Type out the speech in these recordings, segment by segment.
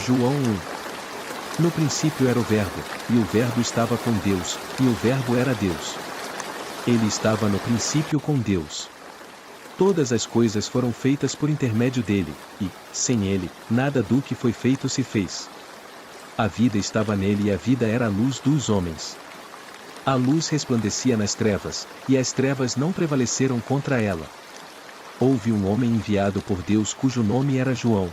João 1. No princípio era o Verbo, e o Verbo estava com Deus, e o Verbo era Deus. Ele estava no princípio com Deus. Todas as coisas foram feitas por intermédio dele, e, sem ele, nada do que foi feito se fez. A vida estava nele e a vida era a luz dos homens. A luz resplandecia nas trevas, e as trevas não prevaleceram contra ela. Houve um homem enviado por Deus cujo nome era João.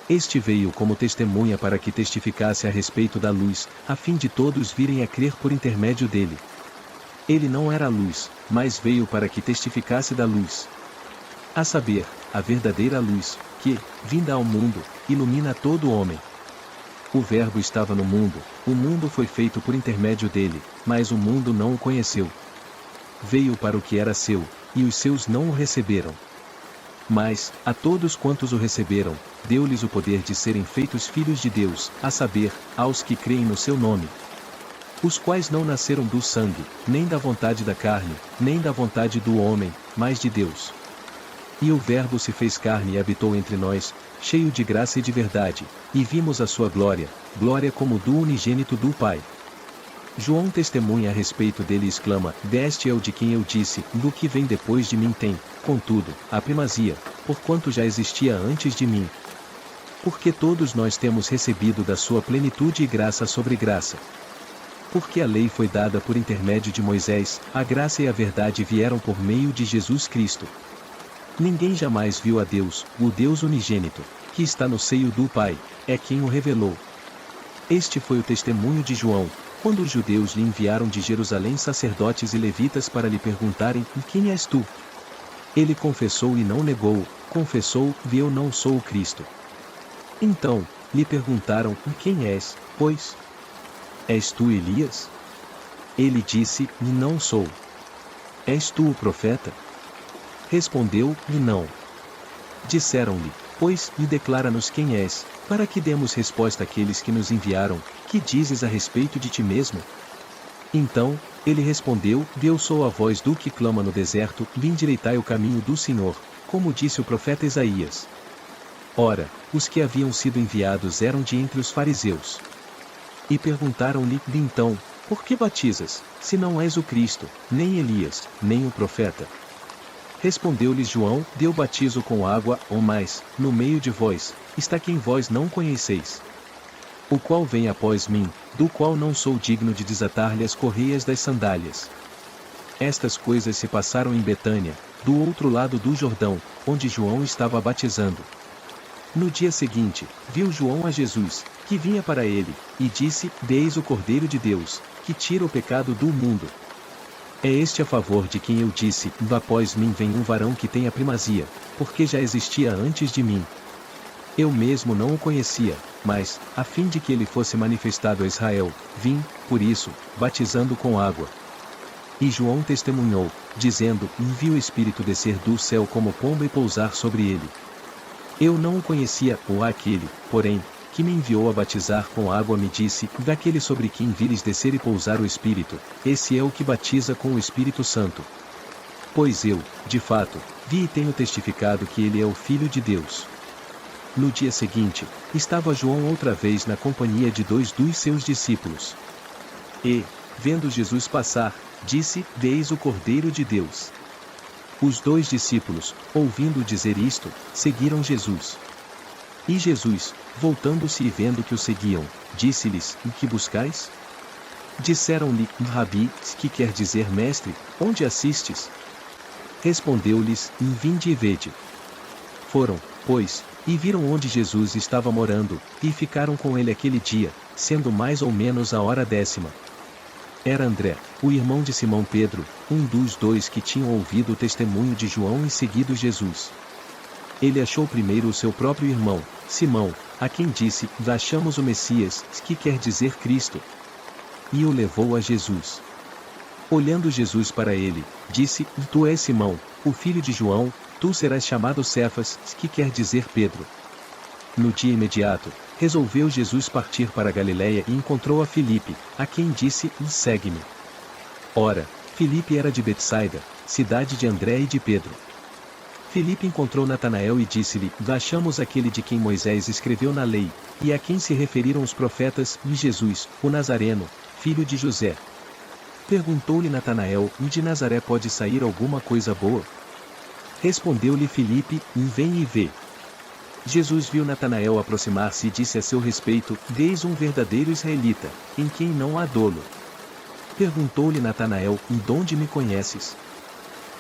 Este veio como testemunha para que testificasse a respeito da luz, a fim de todos virem a crer por intermédio dele. Ele não era a luz, mas veio para que testificasse da luz. A saber, a verdadeira luz, que, vinda ao mundo, ilumina todo homem. O Verbo estava no mundo, o mundo foi feito por intermédio dele, mas o mundo não o conheceu. Veio para o que era seu, e os seus não o receberam. Mas, a todos quantos o receberam, deu-lhes o poder de serem feitos filhos de Deus, a saber, aos que creem no seu nome. Os quais não nasceram do sangue, nem da vontade da carne, nem da vontade do homem, mas de Deus. E o Verbo se fez carne e habitou entre nós, cheio de graça e de verdade, e vimos a sua glória, glória como do unigênito do Pai. João testemunha a respeito dele e exclama: Deste é o de quem eu disse, do que vem depois de mim tem, contudo, a primazia, porquanto já existia antes de mim. Porque todos nós temos recebido da sua plenitude e graça sobre graça. Porque a lei foi dada por intermédio de Moisés, a graça e a verdade vieram por meio de Jesus Cristo. Ninguém jamais viu a Deus, o Deus unigênito, que está no seio do Pai, é quem o revelou. Este foi o testemunho de João, quando os judeus lhe enviaram de Jerusalém sacerdotes e levitas para lhe perguntarem: Quem és tu? Ele confessou e não negou, confessou: Eu não sou o Cristo. Então, lhe perguntaram: Quem és, pois? És tu Elias? Ele disse: Não sou. És tu o profeta? Respondeu: Não. Disseram-lhe: Pois, e declara-nos quem és, para que demos resposta àqueles que nos enviaram: Que dizes a respeito de ti mesmo? Então, ele respondeu: Eu sou a voz do que clama no deserto, lhe endireitai o caminho do Senhor, como disse o profeta Isaías. Ora, os que haviam sido enviados eram de entre os fariseus. E perguntaram-lhe: Então, por que batizas, se não és o Cristo, nem Elias, nem o profeta? Respondeu-lhes João: Eu batizo com água, ou mais, no meio de vós, está quem vós não conheceis. O qual vem após mim, do qual não sou digno de desatar-lhe as correias das sandálias. Estas coisas se passaram em Betânia, do outro lado do Jordão, onde João estava batizando. No dia seguinte, viu João a Jesus, que vinha para ele, e disse: Eis o Cordeiro de Deus, que tira o pecado do mundo. É este a favor de quem eu disse: Após mim vem um varão que tem a primazia, porque já existia antes de mim. Eu mesmo não o conhecia, mas, a fim de que ele fosse manifestado a Israel, vim, por isso, batizando com água. E João testemunhou, dizendo: Vi o Espírito descer do céu como pomba e pousar sobre ele. Eu não o conhecia, ou aquele, porém, que me enviou a batizar com água me disse: Daquele sobre quem vires descer e pousar o Espírito, esse é o que batiza com o Espírito Santo. Pois eu, de fato, vi e tenho testificado que ele é o Filho de Deus. No dia seguinte, estava João outra vez na companhia de 2 dos seus discípulos. E, vendo Jesus passar, disse: Eis o Cordeiro de Deus. Os 2 discípulos, ouvindo dizer isto, seguiram Jesus. E Jesus, voltando-se e vendo que o seguiam, disse-lhes: Que buscais? Disseram-lhe: Rabi, que quer dizer mestre, onde assistes? Respondeu-lhes: Vinde e vede. Foram, pois, e viram onde Jesus estava morando, e ficaram com ele aquele dia, sendo mais ou menos a hora 10ª. Era André, o irmão de Simão Pedro, um dos 2 que tinham ouvido o testemunho de João e seguido Jesus. Ele achou primeiro o seu próprio irmão, Simão, a quem disse: Achamos o Messias, que quer dizer Cristo. E o levou a Jesus. Olhando Jesus para ele, disse: Tu és Simão, o filho de João, tu serás chamado Cefas, que quer dizer Pedro. No dia imediato, resolveu Jesus partir para Galiléia e encontrou a Filipe, a quem disse: Segue-me. Ora, Filipe era de Betsaida, cidade de André e de Pedro. Filipe encontrou Natanael e disse-lhe: Achamos aquele de quem Moisés escreveu na lei, e a quem se referiram os profetas, e Jesus, o Nazareno, filho de José. Perguntou-lhe Natanael: De Nazaré pode sair alguma coisa boa? Respondeu-lhe Filipe: Vem e vê. Jesus viu Natanael aproximar-se e disse a seu respeito: Eis um verdadeiro israelita, em quem não há dolo. Perguntou-lhe Natanael: De onde me conheces?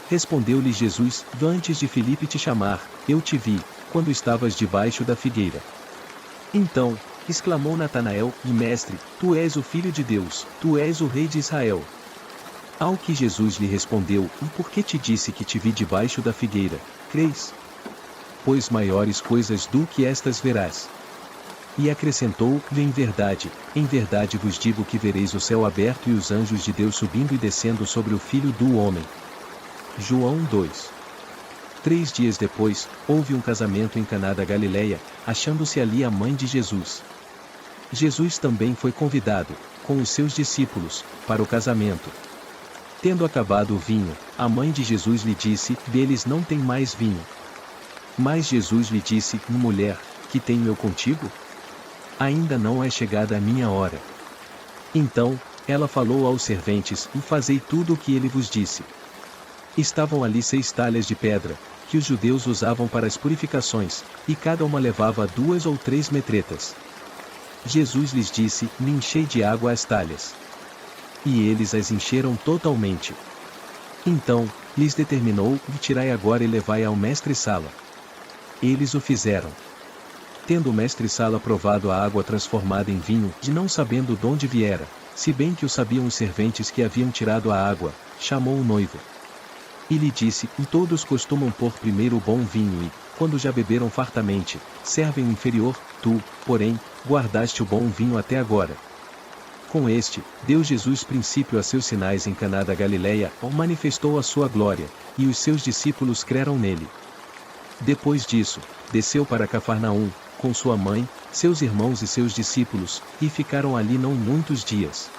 Respondeu-lhe Jesus: Antes de Filipe te chamar, eu te vi, quando estavas debaixo da figueira. Então, exclamou Natanael: Mestre, tu és o Filho de Deus, tu és o Rei de Israel. Ao que Jesus lhe respondeu: Por que te disse que te vi debaixo da figueira, crês? Pois maiores coisas do que estas verás. E acrescentou: em verdade vos digo que vereis o céu aberto e os anjos de Deus subindo e descendo sobre o Filho do Homem. João 2. 3 dias depois, houve um casamento em Caná da Galileia, achando-se ali a mãe de Jesus. Jesus também foi convidado, com os seus discípulos, para o casamento. Tendo acabado o vinho, a mãe de Jesus lhe disse: Deles não tem mais vinho. Mas Jesus lhe disse: Mulher, que tenho eu contigo? Ainda não é chegada a minha hora. Então, ela falou aos serventes: Fazei tudo o que ele vos disse. Estavam ali 6 talhas de pedra, que os judeus usavam para as purificações, e cada uma levava 2 ou 3 metretas. Jesus lhes disse: Enchei de água as talhas. E eles as encheram totalmente. Então, lhes determinou: Tirai agora e levai ao mestre-sala. Eles o fizeram. Tendo o mestre-sala provado a água transformada em vinho, e não sabendo de onde viera, se bem que o sabiam os serventes que haviam tirado a água, chamou o noivo. E lhe disse: Todos costumam pôr primeiro o bom vinho e, quando já beberam fartamente, servem o inferior, tu, porém, guardaste o bom vinho até agora. Com este, deu Jesus princípio a seus sinais em Caná da Galileia, manifestou a sua glória, e os seus discípulos creram nele. Depois disso, desceu para Cafarnaum, com sua mãe, seus irmãos e seus discípulos, e ficaram ali não muitos dias.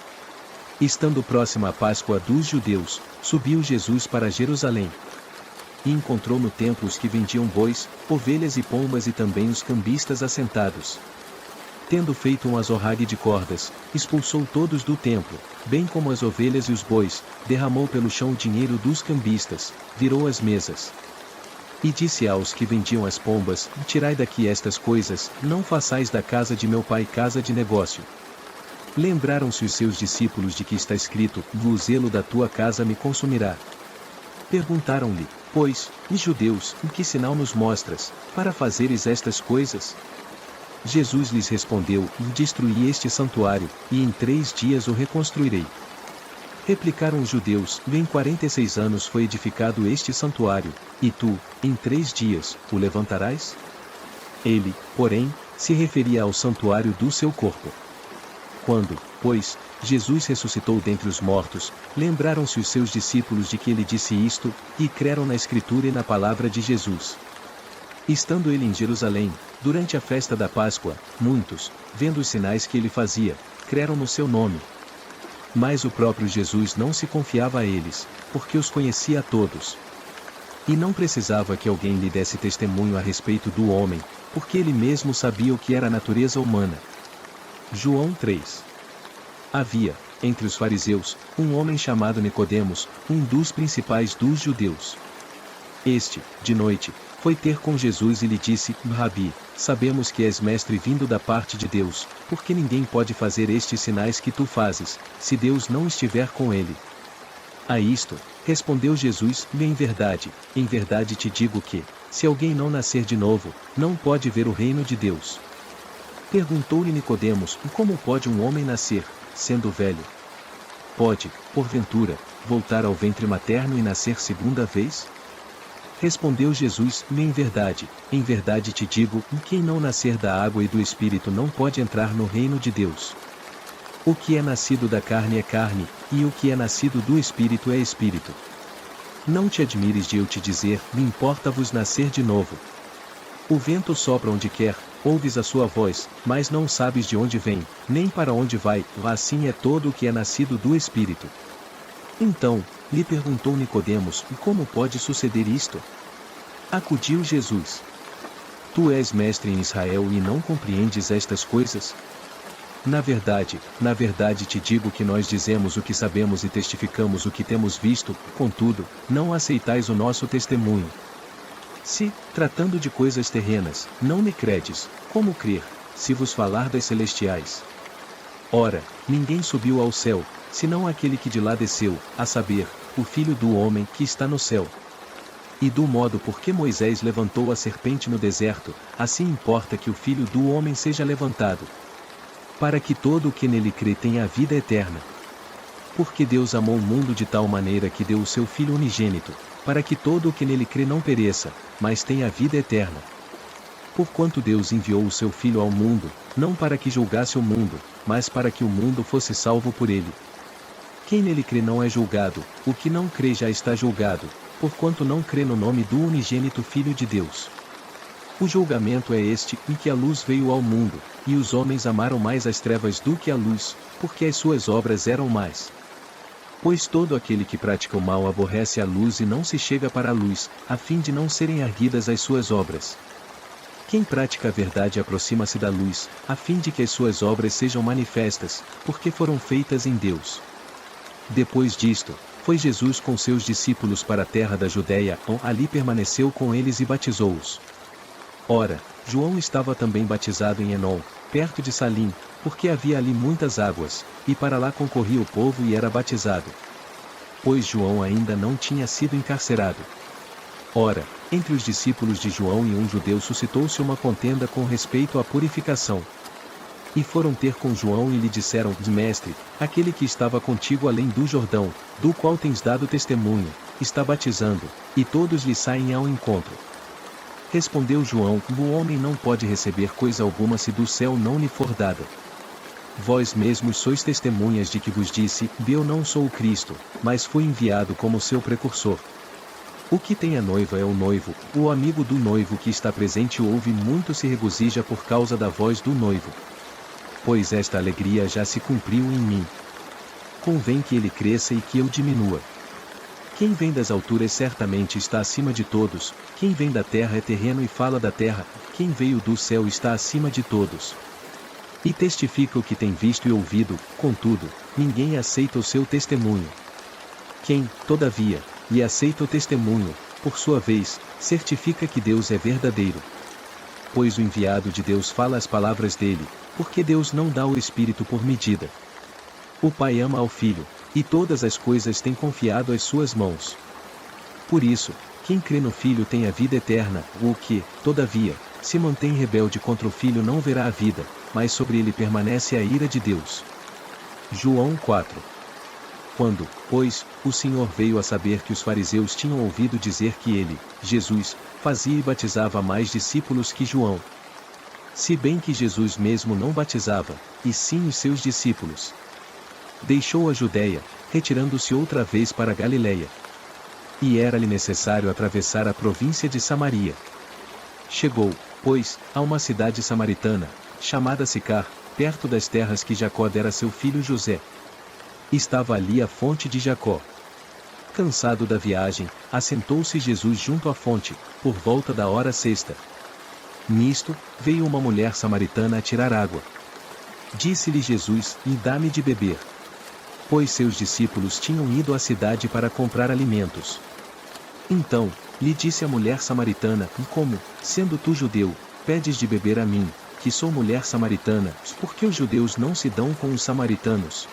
Estando próxima a Páscoa dos judeus, subiu Jesus para Jerusalém. E encontrou no templo os que vendiam bois, ovelhas e pombas e também os cambistas assentados. Tendo feito um azorrague de cordas, expulsou todos do templo, bem como as ovelhas e os bois, derramou pelo chão o dinheiro dos cambistas, virou as mesas. E disse aos que vendiam as pombas: Tirai daqui estas coisas, não façais da casa de meu pai casa de negócio. Lembraram-se os seus discípulos de que está escrito: O zelo da tua casa me consumirá. Perguntaram-lhe, pois, e judeus, que sinal nos mostras, para fazeres estas coisas? Jesus lhes respondeu: Destruí este santuário, e em 3 dias o reconstruirei. Replicaram os judeus: Em 46 anos foi edificado este santuário, e tu, em 3 dias, o levantarás? Ele, porém, se referia ao santuário do seu corpo. Quando, pois, Jesus ressuscitou dentre os mortos, lembraram-se os seus discípulos de que ele disse isto, e creram na Escritura e na palavra de Jesus. Estando ele em Jerusalém, durante a festa da Páscoa, muitos, vendo os sinais que ele fazia, creram no seu nome. Mas o próprio Jesus não se confiava a eles, porque os conhecia a todos. E não precisava que alguém lhe desse testemunho a respeito do homem, porque ele mesmo sabia o que era a natureza humana. João 3. Havia, entre os fariseus, um homem chamado Nicodemos, um dos principais dos judeus. Este, de noite, foi ter com Jesus e lhe disse: Rabi, sabemos que és mestre vindo da parte de Deus, porque ninguém pode fazer estes sinais que tu fazes, se Deus não estiver com ele. A isto, respondeu Jesus: em verdade te digo que, se alguém não nascer de novo, não pode ver o reino de Deus. Perguntou-lhe Nicodemos: como pode um homem nascer, sendo velho? Pode, porventura, voltar ao ventre materno e nascer segunda vez? Respondeu Jesus: em verdade te digo, quem não nascer da água e do Espírito não pode entrar no reino de Deus. O que é nascido da carne é carne, e o que é nascido do Espírito é Espírito. Não te admires de eu te dizer: importa-vos nascer de novo. O vento sopra onde quer, ouves a sua voz, mas não sabes de onde vem, nem para onde vai, assim é todo o que é nascido do Espírito. Então, lhe perguntou Nicodemos: como pode suceder isto? Acudiu Jesus. Tu és mestre em Israel e não compreendes estas coisas? Na verdade te digo que nós dizemos o que sabemos e testificamos o que temos visto, contudo, não aceitais o nosso testemunho. Se, tratando de coisas terrenas, não me credes, como crer, se vos falar das celestiais? Ora, ninguém subiu ao céu, senão aquele que de lá desceu, a saber, o Filho do homem que está no céu. E do modo por que Moisés levantou a serpente no deserto, assim importa que o Filho do homem seja levantado, para que todo o que nele crê tenha a vida eterna. Porque Deus amou o mundo de tal maneira que deu o seu Filho unigênito, para que todo o que nele crê não pereça, mas tenha a vida eterna. Porquanto Deus enviou o seu Filho ao mundo, não para que julgasse o mundo, mas para que o mundo fosse salvo por ele. Quem nele crê não é julgado, o que não crê já está julgado, porquanto não crê no nome do unigênito Filho de Deus. O julgamento é este, em que a luz veio ao mundo, e os homens amaram mais as trevas do que a luz, porque as suas obras eram más. Pois todo aquele que pratica o mal aborrece a luz e não se chega para a luz, a fim de não serem arguidas as suas obras. Quem pratica a verdade aproxima-se da luz, a fim de que as suas obras sejam manifestas, porque foram feitas em Deus. Depois disto, foi Jesus com seus discípulos para a terra da Judeia, ali permaneceu com eles e batizou-os. Ora, João estava também batizado em Enom, perto de Salim, porque havia ali muitas águas, e para lá concorria o povo e era batizado. Pois João ainda não tinha sido encarcerado. Ora, entre os discípulos de João e um judeu suscitou-se uma contenda com respeito à purificação. E foram ter com João e lhe disseram: Mestre, aquele que estava contigo além do Jordão, do qual tens dado testemunho, está batizando, e todos lhe saem ao encontro. Respondeu João: O homem não pode receber coisa alguma se do céu não lhe for dada. Vós mesmos sois testemunhas de que vos disse: Eu não sou o Cristo, mas fui enviado como seu precursor. O que tem a noiva é o noivo, o amigo do noivo que está presente ouve muito se regozija por causa da voz do noivo. Pois esta alegria já se cumpriu em mim. Convém que ele cresça e que eu diminua. Quem vem das alturas certamente está acima de todos, quem vem da terra é terreno e fala da terra, quem veio do céu está acima de todos. E testifica o que tem visto e ouvido, contudo, ninguém aceita o seu testemunho. Quem, todavia, lhe aceita o testemunho, por sua vez, certifica que Deus é verdadeiro. Pois o enviado de Deus fala as palavras dele, porque Deus não dá o Espírito por medida. O Pai ama ao Filho, e todas as coisas tem confiado às suas mãos. Por isso, quem crê no Filho tem a vida eterna, o que, todavia, se mantém rebelde contra o Filho não verá a vida, mas sobre ele permanece a ira de Deus. João 4. Quando, pois, o Senhor veio a saber que os fariseus tinham ouvido dizer que ele, Jesus, fazia e batizava mais discípulos que João. Se bem que Jesus mesmo não batizava, e sim os seus discípulos. Deixou a Judeia, retirando-se outra vez para a Galileia. E era-lhe necessário atravessar a província de Samaria. Chegou, pois, a uma cidade samaritana, chamada Sicar, perto das terras que Jacó dera a seu filho José. Estava ali a fonte de Jacó. Cansado da viagem, assentou-se Jesus junto à fonte, por volta da hora sexta. Nisto, veio uma mulher samaritana a tirar água. Disse-lhe Jesus: Dá-me de beber. Pois seus discípulos tinham ido à cidade para comprar alimentos. Então, lhe disse a mulher samaritana: Como, sendo tu judeu, pedes de beber a mim, que sou mulher samaritana, porque os judeus não se dão com os samaritanos?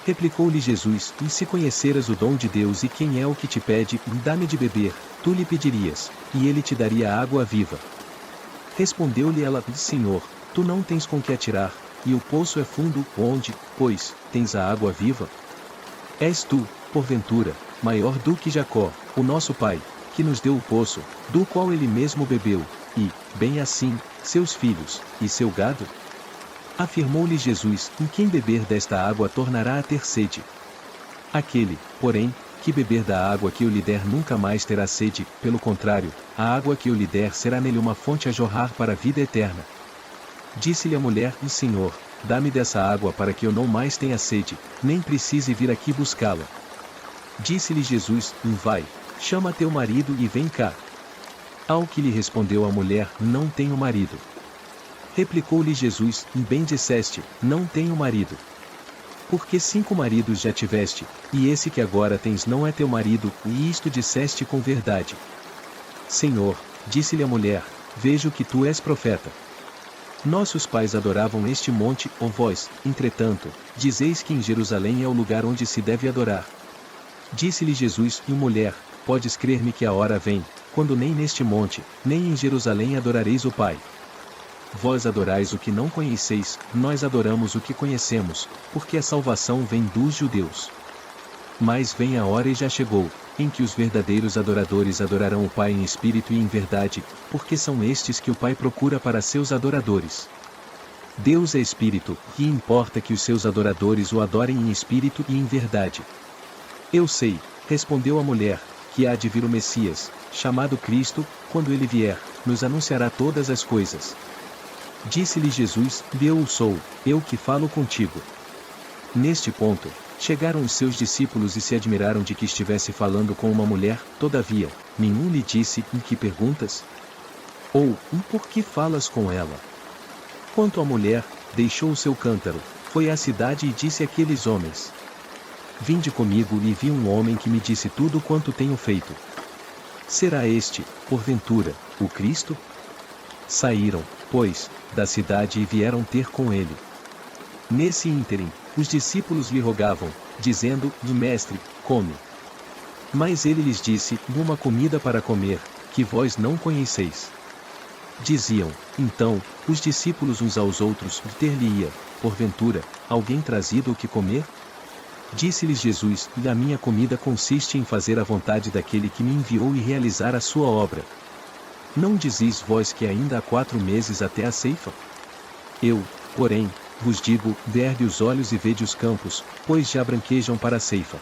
Replicou-lhe Jesus: E se conheceras o dom de Deus e quem é o que te pede, dá-me de beber, tu lhe pedirias, e ele te daria água viva. Respondeu-lhe ela: Senhor, tu não tens com que atirar, e o poço é fundo, onde, pois, tens a água viva? És tu, porventura, maior do que Jacó, o nosso pai, que nos deu o poço, do qual ele mesmo bebeu, e, bem assim, seus filhos, e seu gado? Afirmou-lhe Jesus: Quem beber desta água tornará a ter sede. Aquele, porém, que beber da água que eu lhe der nunca mais terá sede, pelo contrário, a água que eu lhe der será nele uma fonte a jorrar para a vida eterna. Disse-lhe a mulher: Senhor, dá-me dessa água para que eu não mais tenha sede, nem precise vir aqui buscá-la. Disse-lhe Jesus: Vai, chama teu marido e vem cá. Ao que lhe respondeu a mulher: Não tenho marido. Replicou-lhe Jesus: Bem disseste, não tenho marido. Porque 5 maridos já tiveste, e esse que agora tens não é teu marido, e isto disseste com verdade. Senhor, disse-lhe a mulher, vejo que tu és profeta. Nossos pais adoravam este monte, vós, entretanto, dizeis que em Jerusalém é o lugar onde se deve adorar. Disse-lhe Jesus: mulher, podes crer-me que a hora vem, quando nem neste monte, nem em Jerusalém adorareis o Pai. Vós adorais o que não conheceis, nós adoramos o que conhecemos, porque a salvação vem dos judeus. Mas vem a hora e já chegou, em que os verdadeiros adoradores adorarão o Pai em espírito e em verdade, porque são estes que o Pai procura para seus adoradores. Deus é espírito, e importa que os seus adoradores o adorem em espírito e em verdade. Eu sei, respondeu a mulher, que há de vir o Messias, chamado Cristo, quando ele vier, nos anunciará todas as coisas. Disse-lhe Jesus: Eu o sou, eu que falo contigo. Neste ponto, chegaram os seus discípulos e se admiraram de que estivesse falando com uma mulher. Todavia, nenhum lhe disse: Em que perguntas? Ou, por que falas com ela? Quanto à mulher, deixou o seu cântaro, foi à cidade e disse àqueles homens: Vinde comigo, e vi um homem que me disse tudo quanto tenho feito. Será este, porventura, o Cristo? Saíram, pois, da cidade e vieram ter com ele. Nesse ínterim, os discípulos lhe rogavam, dizendo: Mestre, come. Mas ele lhes disse: Uma comida para comer, que vós não conheceis. Diziam, então, os discípulos uns aos outros: Ter-lhe-ia, porventura, alguém trazido o que comer? Disse-lhes Jesus: A minha comida consiste em fazer a vontade daquele que me enviou e realizar a sua obra. Não dizis vós que ainda há 4 meses até a ceifa? Eu, porém, vos digo: ergue os olhos e vede os campos, pois já branquejam para a ceifa.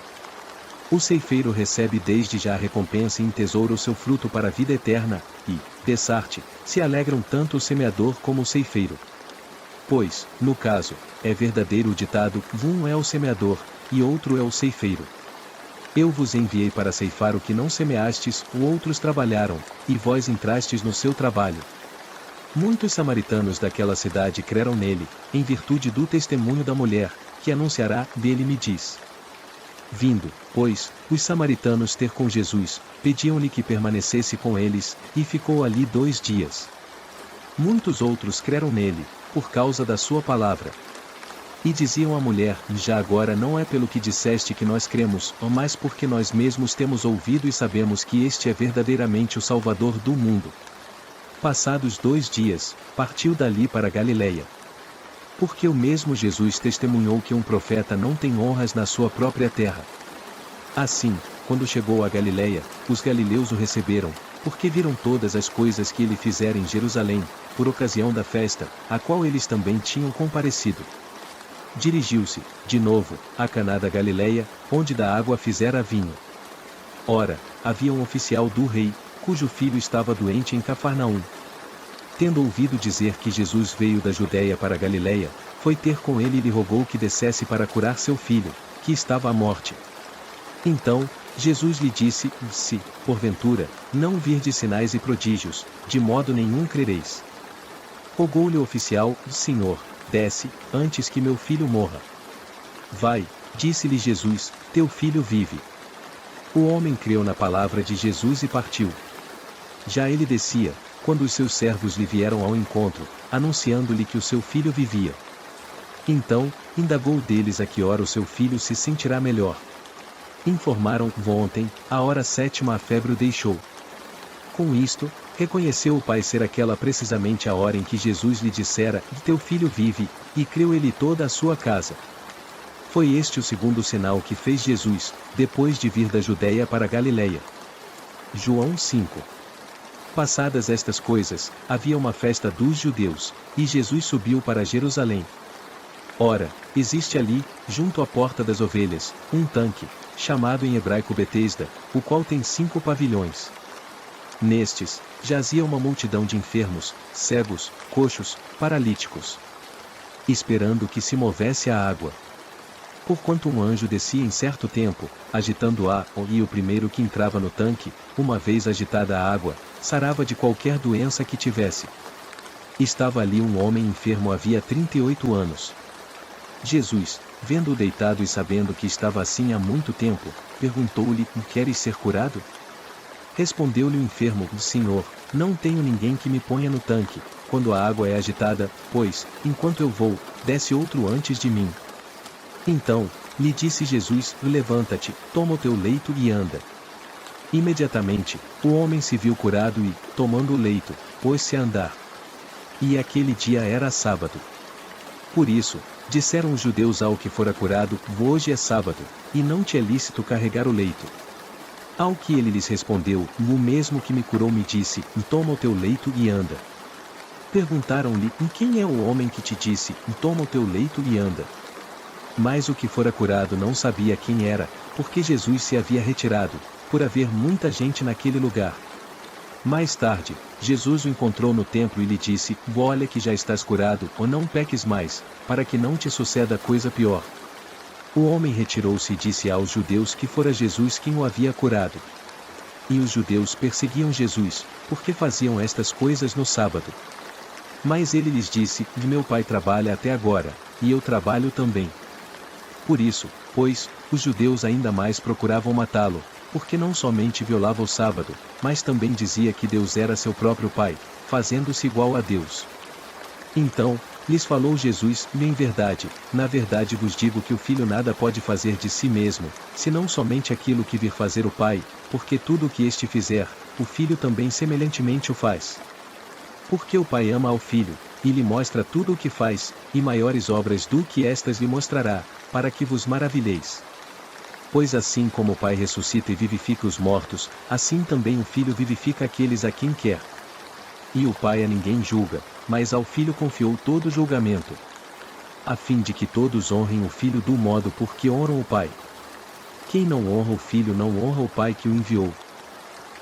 O ceifeiro recebe desde já a recompensa e entesoura o seu fruto para a vida eterna, e, Pessarte, se alegram tanto o semeador como o ceifeiro. Pois, no caso, é verdadeiro o ditado: um é o semeador, e outro é o ceifeiro. Eu vos enviei para ceifar o que não semeastes, outros trabalharam, e vós entrastes no seu trabalho. Muitos samaritanos daquela cidade creram nele, em virtude do testemunho da mulher, que anunciará dele me diz. Vindo, pois, os samaritanos ter com Jesus, pediam-lhe que permanecesse com eles, e ficou ali 2 dias. Muitos outros creram nele, por causa da sua palavra. E diziam à mulher: Já agora não é pelo que disseste que nós cremos, mas porque nós mesmos temos ouvido e sabemos que este é verdadeiramente o Salvador do mundo. Passados 2 dias, partiu dali para Galiléia. Porque o mesmo Jesus testemunhou que um profeta não tem honras na sua própria terra. Assim, quando chegou a Galiléia, os galileus o receberam, porque viram todas as coisas que ele fizera em Jerusalém, por ocasião da festa, a qual eles também tinham comparecido. Dirigiu-se, de novo, a Caná da Galiléia, onde da água fizera vinho. Ora, havia um oficial do rei, cujo filho estava doente em Cafarnaum. Tendo ouvido dizer que Jesus veio da Judéia para a Galiléia, foi ter com ele e lhe rogou que descesse para curar seu filho, que estava à morte. Então, Jesus lhe disse: Se, porventura, não virdes sinais e prodígios, de modo nenhum crereis. Rogou-lhe o oficial: Senhor, desce, antes que meu filho morra. Vai, disse-lhe Jesus, teu filho vive. O homem creu na palavra de Jesus e partiu. Já ele descia, quando os seus servos lhe vieram ao encontro, anunciando-lhe que o seu filho vivia. Então, indagou deles a que hora o seu filho se sentirá melhor. Informaram: ontem, à hora 7ª a febre o deixou. Com isto, reconheceu o pai ser aquela precisamente a hora em que Jesus lhe dissera: Teu filho vive, e creu ele toda a sua casa. Foi este o segundo sinal que fez Jesus, depois de vir da Judéia para a Galiléia. João 5. Passadas estas coisas, havia uma festa dos judeus, e Jesus subiu para Jerusalém. Ora, existe ali, junto à porta das ovelhas, um tanque, chamado em hebraico Betesda, o qual tem 5 pavilhões. Nestes, jazia uma multidão de enfermos, cegos, coxos, paralíticos, esperando que se movesse a água. Porquanto um anjo descia em certo tempo, agitando-a, e o primeiro que entrava no tanque, uma vez agitada a água, sarava de qualquer doença que tivesse. Estava ali um homem enfermo havia 38 anos. Jesus, vendo-o deitado e sabendo que estava assim há muito tempo, perguntou-lhe: Queres ser curado? Respondeu-lhe o enfermo: Senhor, não tenho ninguém que me ponha no tanque, quando a água é agitada, pois, enquanto eu vou, desce outro antes de mim. Então, lhe disse Jesus: Levanta-te, toma o teu leito e anda. Imediatamente, o homem se viu curado e, tomando o leito, pôs-se a andar. E aquele dia era sábado. Por isso, disseram os judeus ao que fora curado: Hoje é sábado, e não te é lícito carregar o leito. Ao que ele lhes respondeu: O mesmo que me curou me disse: Toma o teu leito e anda. Perguntaram-lhe: Quem é o homem que te disse: Toma o teu leito e anda? Mas o que fora curado não sabia quem era, porque Jesus se havia retirado, por haver muita gente naquele lugar. Mais tarde, Jesus o encontrou no templo e lhe disse: Olha que já estás curado, ou não peques mais, para que não te suceda coisa pior. O homem retirou-se e disse aos judeus que fora Jesus quem o havia curado. E os judeus perseguiam Jesus, porque faziam estas coisas no sábado. Mas ele lhes disse: Meu pai trabalha até agora, e eu trabalho também. Por isso, pois, os judeus ainda mais procuravam matá-lo, porque não somente violava o sábado, mas também dizia que Deus era seu próprio Pai, fazendo-se igual a Deus. Então, lhes falou Jesus: Em verdade, na verdade vos digo que o Filho nada pode fazer de si mesmo, senão somente aquilo que vir fazer o Pai, porque tudo o que este fizer, o Filho também semelhantemente o faz. Porque o Pai ama ao Filho, e lhe mostra tudo o que faz, e maiores obras do que estas lhe mostrará, para que vos maravilheis. Pois assim como o Pai ressuscita e vivifica os mortos, assim também o Filho vivifica aqueles a quem quer. E o Pai a ninguém julga, mas ao Filho confiou todo o julgamento, a fim de que todos honrem o Filho do modo por que honram o Pai. Quem não honra o Filho não honra o Pai que o enviou.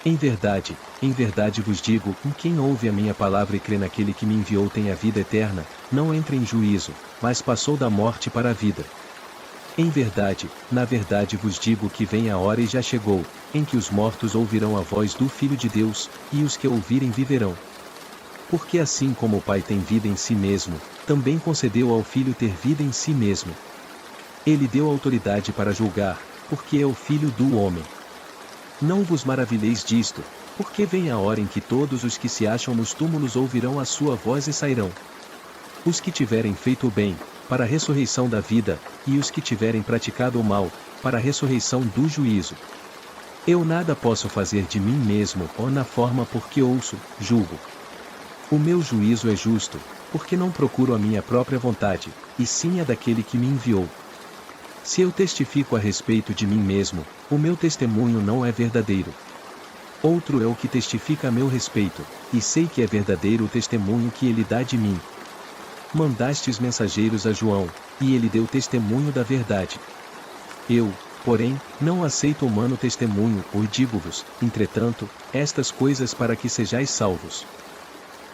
Em verdade vos digo: quem ouve a minha palavra e crê naquele que me enviou tem a vida eterna, não entra em juízo, mas passou da morte para a vida. Em verdade, na verdade vos digo que vem a hora e já chegou, em que os mortos ouvirão a voz do Filho de Deus, e os que ouvirem viverão. Porque assim como o Pai tem vida em si mesmo, também concedeu ao Filho ter vida em si mesmo. Ele deu autoridade para julgar, porque é o Filho do homem. Não vos maravilheis disto, porque vem a hora em que todos os que se acham nos túmulos ouvirão a sua voz e sairão. Os que tiverem feito o bem, para a ressurreição da vida, e os que tiverem praticado o mal, para a ressurreição do juízo. Eu nada posso fazer de mim mesmo, ou na forma por que ouço, julgo. O meu juízo é justo, porque não procuro a minha própria vontade, e sim a daquele que me enviou. Se eu testifico a respeito de mim mesmo, o meu testemunho não é verdadeiro. Outro é o que testifica a meu respeito, e sei que é verdadeiro o testemunho que ele dá de mim. Mandastes mensageiros a João, e ele deu testemunho da verdade. Eu, porém, não aceito humano testemunho, ou digo-vos, entretanto, estas coisas para que sejais salvos.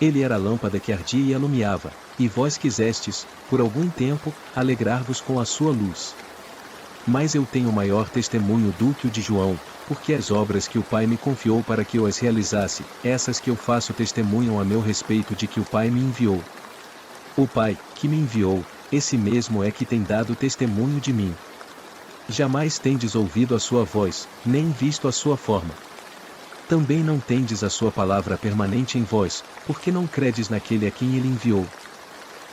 Ele era a lâmpada que ardia e alumiava, e vós quisestes, por algum tempo, alegrar-vos com a sua luz. Mas eu tenho maior testemunho do que o de João, porque as obras que o Pai me confiou para que eu as realizasse, essas que eu faço testemunham a meu respeito de que o Pai me enviou. O Pai, que me enviou, esse mesmo é que tem dado testemunho de mim. Jamais tendes ouvido a sua voz, nem visto a sua forma. Também não tendes a sua palavra permanente em vós, porque não credes naquele a quem ele enviou.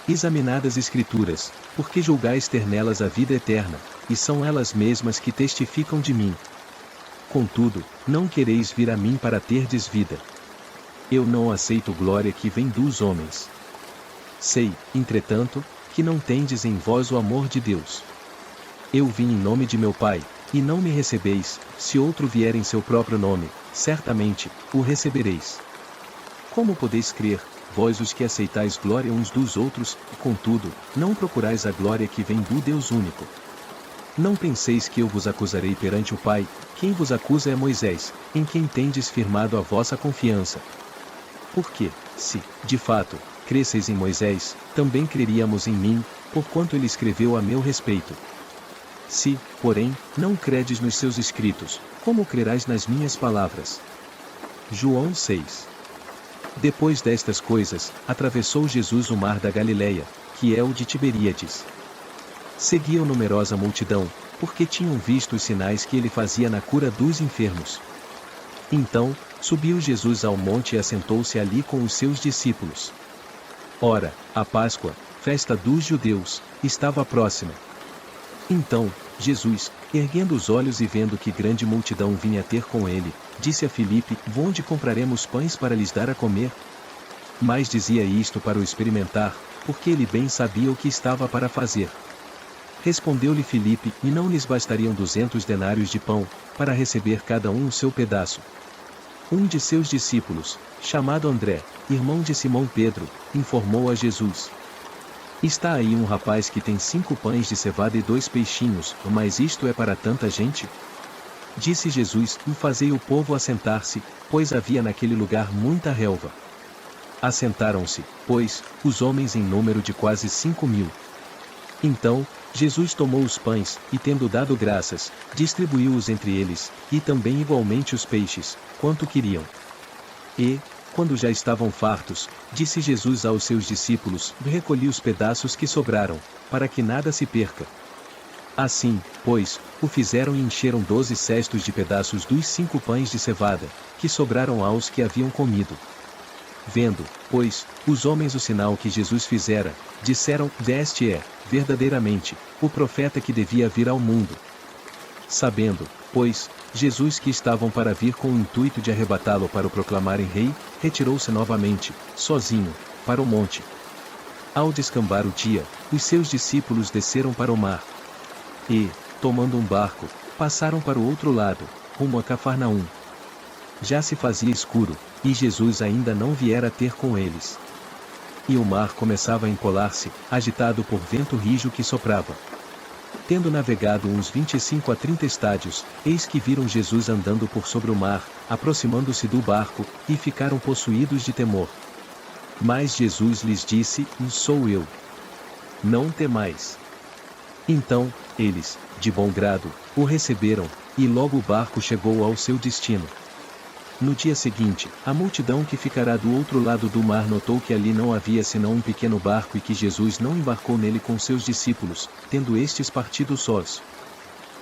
Examinai as Escrituras, porque julgais ter nelas a vida eterna, e são elas mesmas que testificam de mim. Contudo, não quereis vir a mim para terdes vida. Eu não aceito glória que vem dos homens. Sei, entretanto, que não tendes em vós o amor de Deus. Eu vim em nome de meu Pai, e não me recebeis; se outro vier em seu próprio nome, certamente, o recebereis. Como podeis crer, vós os que aceitais glória uns dos outros, e contudo, não procurais a glória que vem do Deus único? Não penseis que eu vos acusarei perante o Pai; quem vos acusa é Moisés, em quem tendes firmado a vossa confiança. Porque, se, de fato, cresseis em Moisés, também creríamos em mim, porquanto ele escreveu a meu respeito. Se, porém, não credes nos seus escritos, como crerás nas minhas palavras? João 6. Depois destas coisas, atravessou Jesus o mar da Galileia, que é o de Tiberíades. Seguiam numerosa multidão, porque tinham visto os sinais que ele fazia na cura dos enfermos. Então, subiu Jesus ao monte e assentou-se ali com os seus discípulos. Ora, a Páscoa, festa dos judeus, estava próxima. Então, Jesus, erguendo os olhos e vendo que grande multidão vinha ter com ele, disse a Filipe: Onde compraremos pães para lhes dar a comer? Mas dizia isto para o experimentar, porque ele bem sabia o que estava para fazer. Respondeu-lhe Filipe: E não lhes bastariam 200 denários de pão, para receber cada um o seu pedaço? Um de seus discípulos, chamado André, irmão de Simão Pedro, informou a Jesus: Está aí um rapaz que tem 5 pães de cevada e 2 peixinhos, mas isto é para tanta gente? Disse Jesus: Fazei o povo assentar-se, pois havia naquele lugar muita relva. Assentaram-se, pois, os homens em número de quase 5.000. Então, Jesus tomou os pães, e tendo dado graças, distribuiu-os entre eles, e também igualmente os peixes, quanto queriam. E, quando já estavam fartos, disse Jesus aos seus discípulos: Recolhi os pedaços que sobraram, para que nada se perca. Assim, pois, o fizeram e encheram 12 cestos de pedaços dos 5 pães de cevada, que sobraram aos que haviam comido. Vendo, pois, os homens o sinal que Jesus fizera, disseram: Este é, verdadeiramente, o profeta que devia vir ao mundo. Sabendo, pois, Jesus que estavam para vir com o intuito de arrebatá-lo para o proclamarem rei, retirou-se novamente, sozinho, para o monte. Ao descambar o dia, os seus discípulos desceram para o mar. E, tomando um barco, passaram para o outro lado, rumo a Cafarnaum. Já se fazia escuro, e Jesus ainda não viera ter com eles. E o mar começava a empolar-se, agitado por vento rijo que soprava. Tendo navegado uns 25 a 30 estádios, eis que viram Jesus andando por sobre o mar, aproximando-se do barco, e ficaram possuídos de temor. Mas Jesus lhes disse: Sou eu. Não temais. Então, eles, de bom grado, o receberam, e logo o barco chegou ao seu destino. No dia seguinte, a multidão que ficará do outro lado do mar notou que ali não havia senão um pequeno barco e que Jesus não embarcou nele com seus discípulos, tendo estes partido sós.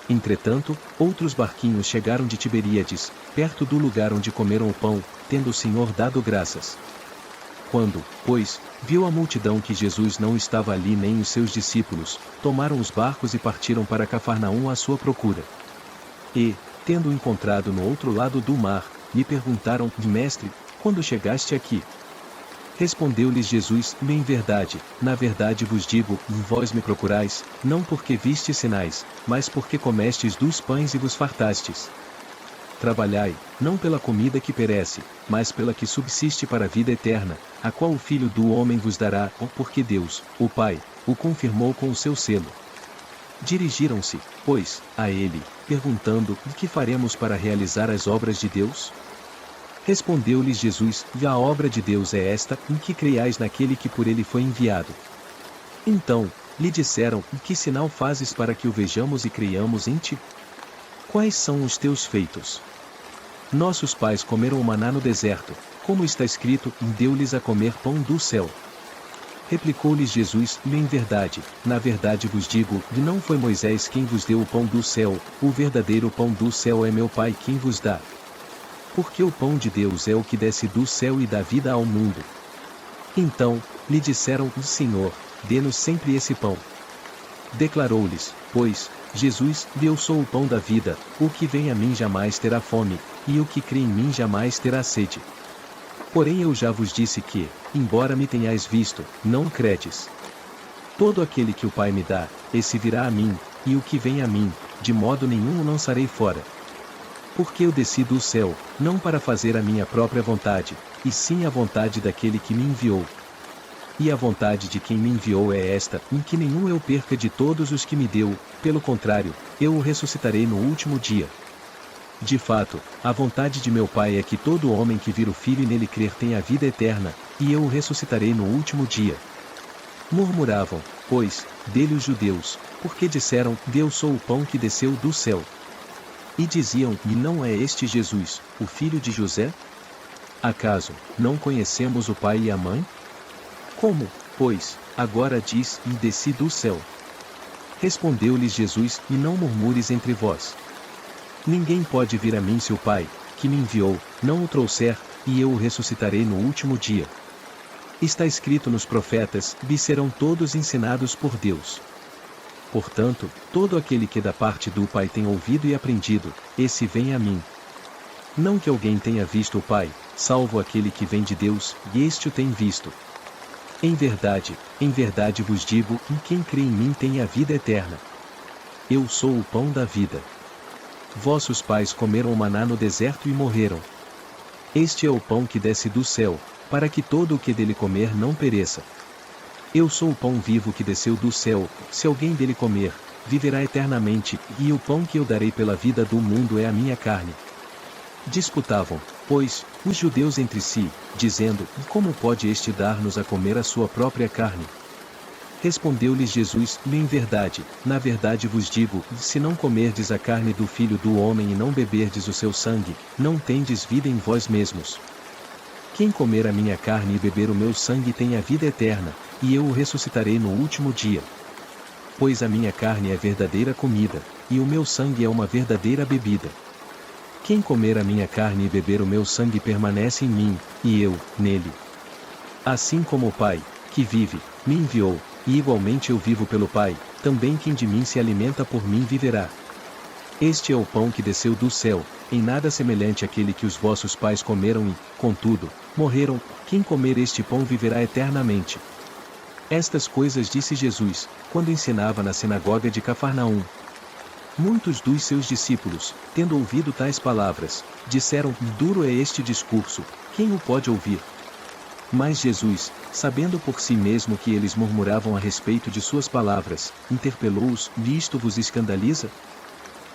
Entretanto, outros barquinhos chegaram de Tiberíades, perto do lugar onde comeram o pão, tendo o Senhor dado graças. Quando, pois, viu a multidão que Jesus não estava ali nem os seus discípulos, tomaram os barcos e partiram para Cafarnaum à sua procura. E, tendo-o encontrado no outro lado do mar, lhe perguntaram: Mestre, quando chegaste aqui? Respondeu-lhes Jesus: Em verdade, na verdade vos digo, vós me procurais, não porque vistes sinais, mas porque comestes dos pães e vos fartastes. Trabalhai, não pela comida que perece, mas pela que subsiste para a vida eterna, a qual o Filho do Homem vos dará, porque Deus, o Pai, o confirmou com o seu selo. Dirigiram-se, pois, a ele, perguntando: Que faremos para realizar as obras de Deus? Respondeu-lhes Jesus: A obra de Deus é esta, em que creiais naquele que por ele foi enviado. Então, lhe disseram: Que sinal fazes para que o vejamos e creiamos em ti? Quais são os teus feitos? Nossos pais comeram o maná no deserto, como está escrito: Deu-lhes a comer pão do céu. Replicou-lhes Jesus: Em verdade, na verdade vos digo, não foi Moisés quem vos deu o pão do céu, o verdadeiro pão do céu é meu Pai quem vos dá. Porque o pão de Deus é o que desce do céu e dá vida ao mundo. Então, lhe disseram: Senhor, dê-nos sempre esse pão. Declarou-lhes, pois, Jesus: Eu sou o pão da vida, o que vem a mim jamais terá fome, e o que crê em mim jamais terá sede. Porém eu já vos disse que, embora me tenhais visto, não credes. Todo aquele que o Pai me dá, esse virá a mim, e o que vem a mim, de modo nenhum o lançarei fora. Porque eu desci do céu, não para fazer a minha própria vontade, e sim a vontade daquele que me enviou. E a vontade de quem me enviou é esta, em que nenhum eu perca de todos os que me deu, pelo contrário, eu o ressuscitarei no último dia. De fato, a vontade de meu Pai é que todo homem que vir o Filho e nele crer tenha a vida eterna, e eu o ressuscitarei no último dia. Murmuravam, pois, dele os judeus, porque disseram: Eu sou o pão que desceu do céu. E diziam: E não é este Jesus, o filho de José? Acaso, não conhecemos o pai e a mãe? Como, pois, agora diz: E desci do céu? Respondeu-lhes Jesus: E não murmures entre vós. Ninguém pode vir a mim se o Pai, que me enviou, não o trouxer, e eu o ressuscitarei no último dia. Está escrito nos profetas: E serão todos ensinados por Deus. Portanto, todo aquele que da parte do Pai tem ouvido e aprendido, esse vem a mim. Não que alguém tenha visto o Pai, salvo aquele que vem de Deus, e este o tem visto. Em verdade vos digo: quem crê em mim tem a vida eterna. Eu sou o pão da vida. Vossos pais comeram o maná no deserto e morreram. Este é o pão que desce do céu, para que todo o que dele comer não pereça. Eu sou o pão vivo que desceu do céu, se alguém dele comer, viverá eternamente, e o pão que eu darei pela vida do mundo é a minha carne. Disputavam, pois, os judeus entre si, dizendo: Como pode este dar-nos a comer a sua própria carne? Respondeu-lhes Jesus: na verdade vos digo, se não comerdes a carne do Filho do Homem e não beberdes o seu sangue, não tendes vida em vós mesmos. Quem comer a minha carne e beber o meu sangue tem a vida eterna, e eu o ressuscitarei no último dia. Pois a minha carne é verdadeira comida, e o meu sangue é uma verdadeira bebida. Quem comer a minha carne e beber o meu sangue permanece em mim, e eu, nele. Assim como o Pai, que vive, me enviou, e igualmente eu vivo pelo Pai, também quem de mim se alimenta por mim viverá. Este é o pão que desceu do céu, em nada semelhante àquele que os vossos pais comeram e, contudo, morreram. Quem comer este pão viverá eternamente. Estas coisas disse Jesus, quando ensinava na sinagoga de Cafarnaum. Muitos dos seus discípulos, tendo ouvido tais palavras, disseram: Duro é este discurso, quem o pode ouvir? Mas Jesus, sabendo por si mesmo que eles murmuravam a respeito de suas palavras, interpelou-os: Isto vos escandaliza?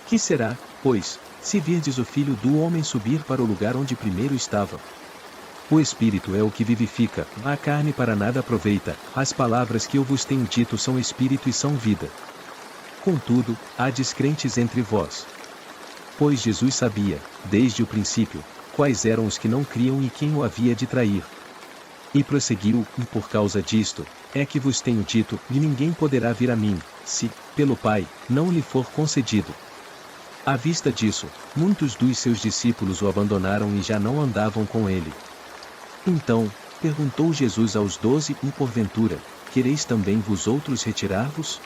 Que será, pois, se virdes o Filho do Homem subir para o lugar onde primeiro estava? O Espírito é o que vivifica, a carne para nada aproveita. As palavras que eu vos tenho dito são Espírito e são vida. Contudo, há descrentes entre vós. Pois Jesus sabia, desde o princípio, quais eram os que não criam e quem o havia de trair. E prosseguiu: E por causa disto, é que vos tenho dito: E ninguém poderá vir a mim, se, pelo Pai, não lhe for concedido. À vista disso, muitos dos seus discípulos o abandonaram e já não andavam com ele. Então, perguntou Jesus aos 12: E porventura, quereis também vós outros retirar-vos?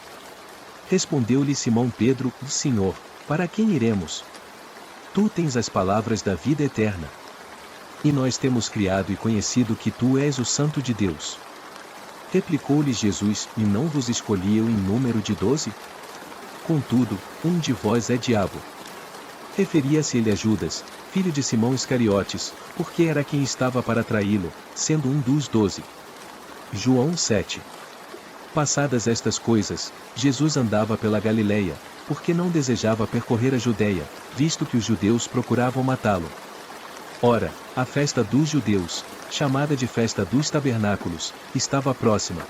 Respondeu-lhe Simão Pedro: Senhor, para quem iremos? Tu tens as palavras da vida eterna. E nós temos criado e conhecido que tu és o Santo de Deus. Replicou-lhes Jesus: E não vos escolhi eu em número de 12? Contudo, um de vós é diabo. Referia-se ele a Judas, filho de Simão Iscariotes, porque era quem estava para traí-lo, sendo um dos 12. João 7. Passadas estas coisas, Jesus andava pela Galileia, porque não desejava percorrer a Judeia, visto que os judeus procuravam matá-lo. Ora, a festa dos judeus, chamada de festa dos tabernáculos, estava próxima.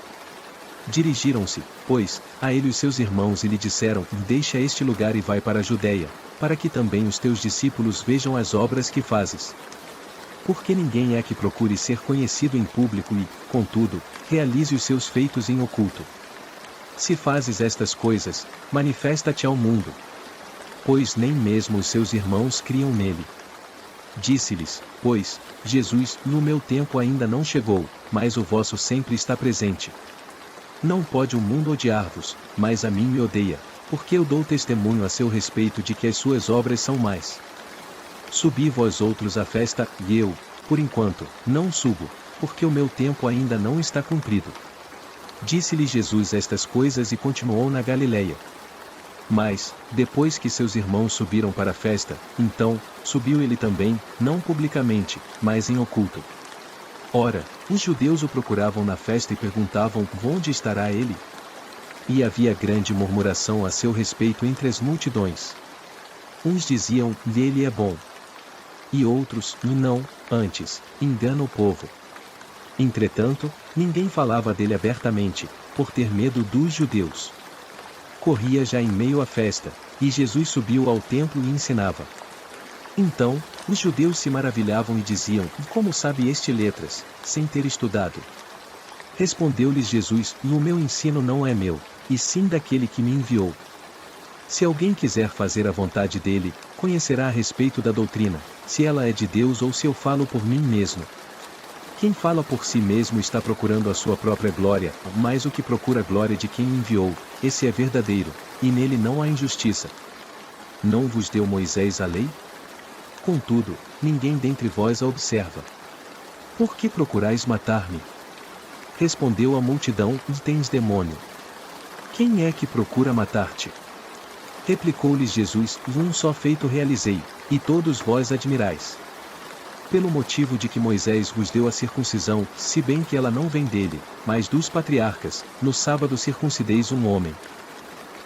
Dirigiram-se, pois, a ele os seus irmãos e lhe disseram: Deixa este lugar e vai para a Judeia, para que também os teus discípulos vejam as obras que fazes. Porque ninguém é que procure ser conhecido em público e, contudo, realize os seus feitos em oculto. Se fazes estas coisas, manifesta-te ao mundo. Pois nem mesmo os seus irmãos criam nele. Disse-lhes, pois, Jesus: No meu tempo ainda não chegou, mas o vosso sempre está presente. Não pode o mundo odiar-vos, mas a mim me odeia, porque eu dou testemunho a seu respeito de que as suas obras são más. Subi vós outros à festa, e eu, por enquanto, não subo, porque o meu tempo ainda não está cumprido. Disse-lhe Jesus estas coisas e continuou na Galileia. Mas, depois que seus irmãos subiram para a festa, então, subiu ele também, não publicamente, mas em oculto. Ora, os judeus o procuravam na festa e perguntavam: Onde estará ele? E havia grande murmuração a seu respeito entre as multidões. Uns diziam: Ele é bom. E outros: Não, antes, engana o povo. Entretanto, ninguém falava dele abertamente, por ter medo dos judeus. Corria já em meio à festa, e Jesus subiu ao templo e ensinava. Então, os judeus se maravilhavam e diziam: como sabe este letras, sem ter estudado? Respondeu-lhes Jesus: o meu ensino não é meu, e sim daquele que me enviou. Se alguém quiser fazer a vontade dele, conhecerá a respeito da doutrina, se ela é de Deus ou se eu falo por mim mesmo. Quem fala por si mesmo está procurando a sua própria glória, mas o que procura a glória de quem o enviou, esse é verdadeiro, e nele não há injustiça. Não vos deu Moisés a lei? Contudo, ninguém dentre vós a observa. Por que procurais matar-me? Respondeu a multidão: tens demônio. Quem é que procura matar-te? Replicou-lhes Jesus: um só feito realizei, e todos vós admirais. Pelo motivo de que Moisés vos deu a circuncisão, se bem que ela não vem dele, mas dos patriarcas, no sábado circuncideis um homem.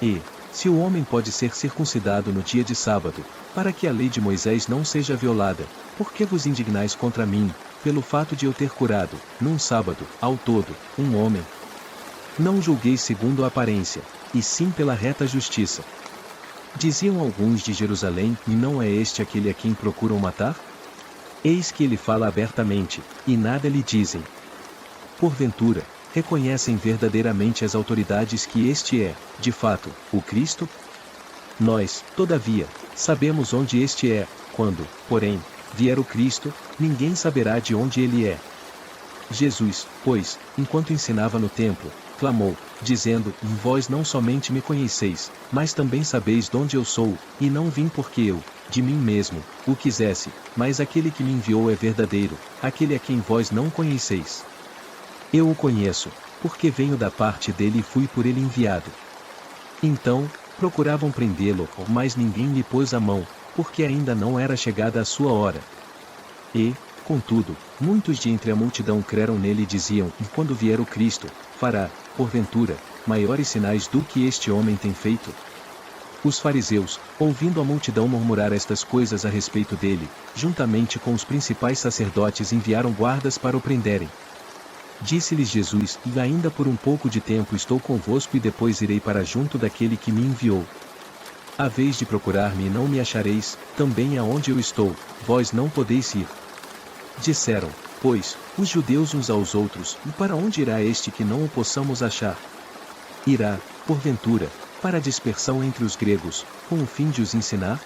E, se o homem pode ser circuncidado no dia de sábado, para que a lei de Moisés não seja violada, por que vos indignais contra mim, pelo fato de eu ter curado, num sábado, ao todo, um homem? Não julgueis segundo a aparência, e sim pela reta justiça. Diziam alguns de Jerusalém: e não é este aquele a quem procuram matar? Eis que ele fala abertamente, e nada lhe dizem. Porventura, reconhecem verdadeiramente as autoridades que este é, de fato, o Cristo? Nós, todavia, sabemos onde este é, quando, porém, vier o Cristo, ninguém saberá de onde ele é. Jesus, pois, enquanto ensinava no templo, clamou, dizendo: vós não somente me conheceis, mas também sabeis de onde eu sou, e não vim porque eu, de mim mesmo, o quisesse, mas aquele que me enviou é verdadeiro, aquele a quem vós não conheceis. Eu o conheço, porque venho da parte dele e fui por ele enviado. Então, procuravam prendê-lo, mas ninguém lhe pôs a mão, porque ainda não era chegada a sua hora. E, contudo, muitos de entre a multidão creram nele e diziam: quando vier o Cristo, fará, porventura, maiores sinais do que este homem tem feito? Os fariseus, ouvindo a multidão murmurar estas coisas a respeito dele, juntamente com os principais sacerdotes enviaram guardas para o prenderem. Disse-lhes Jesus: ainda por um pouco de tempo estou convosco e depois irei para junto daquele que me enviou. Haveis de procurar-me e não me achareis, também aonde eu estou, vós não podeis ir. Disseram, pois, os judeus uns aos outros: e para onde irá este que não o possamos achar? Irá, porventura, para a dispersão entre os gregos, com o fim de os ensinar?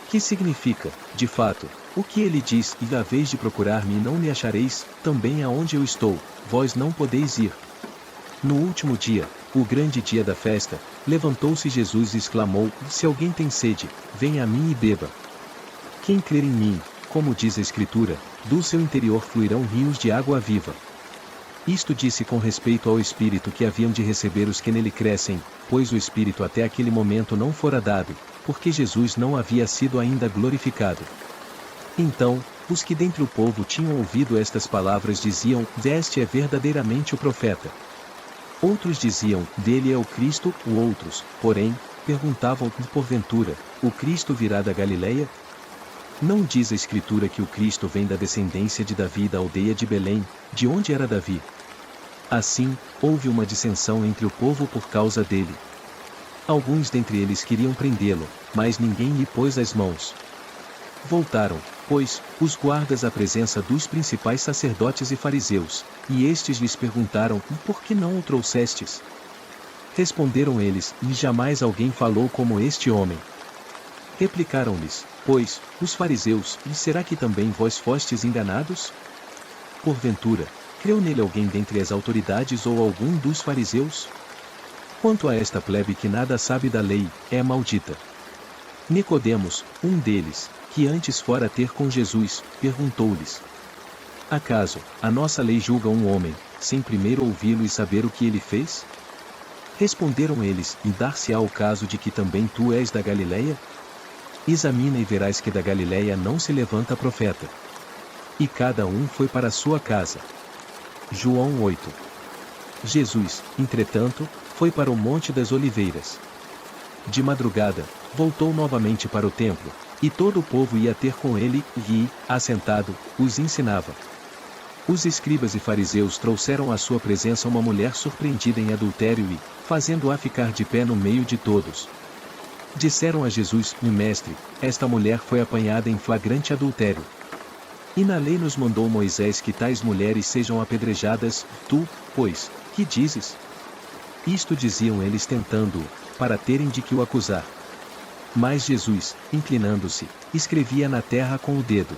Que significa, de fato, o que ele diz: e haveis de procurar-me e não me achareis, também aonde eu estou, vós não podeis ir. No último dia, o grande dia da festa, levantou-se Jesus e exclamou: se alguém tem sede, venha a mim e beba. Quem crer em mim, como diz a Escritura, do seu interior fluirão rios de água viva. Isto disse com respeito ao Espírito que haviam de receber os que nele crescem, pois o Espírito até aquele momento não fora dado, porque Jesus não havia sido ainda glorificado. Então, os que dentre o povo tinham ouvido estas palavras diziam: este é verdadeiramente o profeta. Outros diziam: dele é o Cristo, outros, porém, perguntavam: porventura, o Cristo virá da Galileia? Não diz a Escritura que o Cristo vem da descendência de Davi, da aldeia de Belém, de onde era Davi? Assim, houve uma dissensão entre o povo por causa dele. Alguns dentre eles queriam prendê-lo, mas ninguém lhe pôs as mãos. Voltaram, pois, os guardas à presença dos principais sacerdotes e fariseus, e estes lhes perguntaram: por que não o trouxestes? Responderam eles: e jamais alguém falou como este homem. Replicaram-lhes, pois, os fariseus: e será que também vós fostes enganados? Porventura, creu nele alguém dentre as autoridades ou algum dos fariseus? Quanto a esta plebe que nada sabe da lei, é maldita. Nicodemos, um deles, que antes fora ter com Jesus, perguntou-lhes: acaso, a nossa lei julga um homem, sem primeiro ouvi-lo e saber o que ele fez? Responderam eles: e dar-se-á o caso de que também tu és da Galileia? Examina e verás que da Galileia não se levanta profeta. E cada um foi para a sua casa. João 8. Jesus, entretanto, foi para o Monte das Oliveiras. De madrugada, voltou novamente para o templo, e todo o povo ia ter com ele, e, assentado, os ensinava. Os escribas e fariseus trouxeram à sua presença uma mulher surpreendida em adultério e, fazendo-a ficar de pé no meio de todos, disseram a Jesus: Mestre, esta mulher foi apanhada em flagrante adultério. E na lei nos mandou Moisés que tais mulheres sejam apedrejadas. Tu, pois, que dizes? Isto diziam eles tentando-o, para terem de que o acusar. Mas Jesus, inclinando-se, escrevia na terra com o dedo.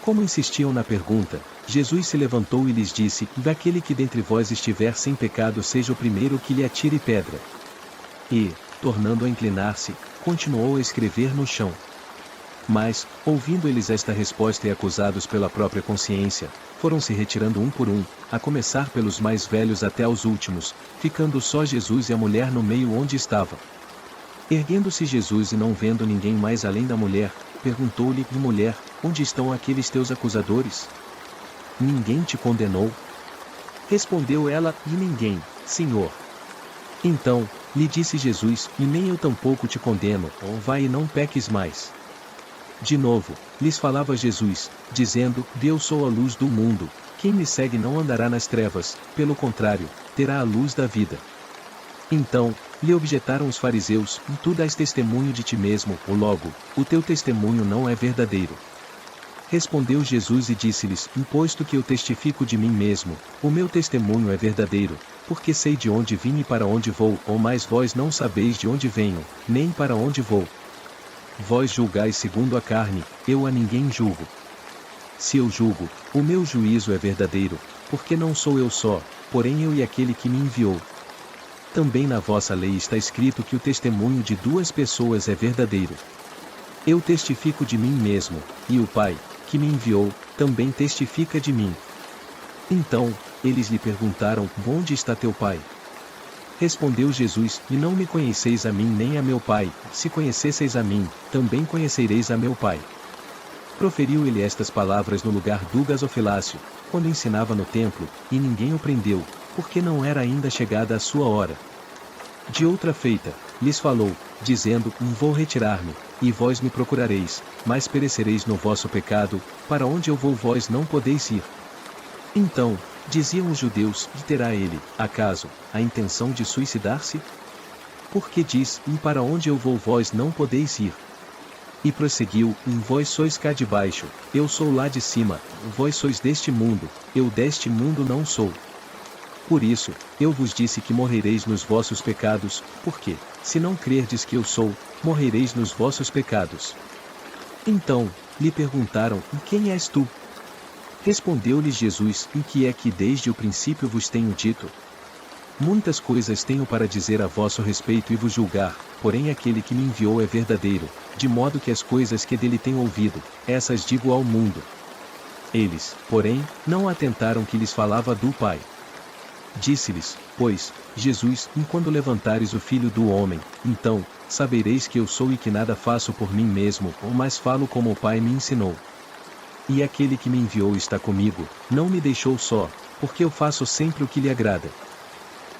Como insistiam na pergunta, Jesus se levantou e lhes disse: Daquele que dentre vós estiver sem pecado seja o primeiro que lhe atire pedra. E, tornando a inclinar-se, continuou a escrever no chão. Mas, ouvindo eles esta resposta e acusados pela própria consciência, foram se retirando um por um, a começar pelos mais velhos até aos últimos, ficando só Jesus e a mulher no meio onde estavam. Erguendo-se Jesus e não vendo ninguém mais além da mulher, perguntou-lhe: Mulher, onde estão aqueles teus acusadores? Ninguém te condenou? Respondeu ela: E ninguém, Senhor. Então, lhe disse Jesus: E nem eu tampouco te condeno, vai e não peques mais. De novo, lhes falava Jesus, dizendo: Eu sou a luz do mundo, quem me segue não andará nas trevas, pelo contrário, terá a luz da vida. Então, lhe objetaram os fariseus: Tu dás testemunho de ti mesmo, ou logo, o teu testemunho não é verdadeiro. Respondeu Jesus e disse-lhes: Posto que eu testifico de mim mesmo, o meu testemunho é verdadeiro, porque sei de onde vim e para onde vou, mas vós não sabeis de onde venho, nem para onde vou. Vós julgais segundo a carne, eu a ninguém julgo. Se eu julgo, o meu juízo é verdadeiro, porque não sou eu só, porém eu e aquele que me enviou. Também na vossa lei está escrito que o testemunho de duas pessoas é verdadeiro. Eu testifico de mim mesmo, e o Pai, que me enviou, também testifica de mim. Então, eles lhe perguntaram: Onde está teu Pai? Respondeu Jesus: E não me conheceis a mim nem a meu Pai, se conhecesseis a mim, também conhecereis a meu Pai. Proferiu ele estas palavras no lugar do gasofilácio, quando ensinava no templo, e ninguém o prendeu, porque não era ainda chegada a sua hora. De outra feita, lhes falou, dizendo: Vou retirar-me, e vós me procurareis, mas perecereis no vosso pecado, para onde eu vou vós não podeis ir. Então, diziam os judeus: Terá ele, acaso, a intenção de suicidar-se? Porque diz: Para onde eu vou vós não podeis ir. E prosseguiu: Vós sois cá de baixo, eu sou lá de cima, vós sois deste mundo, eu deste mundo não sou. Por isso, eu vos disse que morrereis nos vossos pecados, porque, se não crerdes que eu sou, morrereis nos vossos pecados. Então, lhe perguntaram: Quem és tu? Respondeu-lhes Jesus: Que é que desde o princípio vos tenho dito? Muitas coisas tenho para dizer a vosso respeito e vos julgar, porém aquele que me enviou é verdadeiro, de modo que as coisas que dele tenho ouvido, essas digo ao mundo. Eles, porém, não atentaram que lhes falava do Pai. Disse-lhes, pois, Jesus: Quando levantares o Filho do Homem, então, sabereis que eu sou e que nada faço por mim mesmo, mas falo como o Pai me ensinou. E aquele que me enviou está comigo, não me deixou só, porque eu faço sempre o que lhe agrada.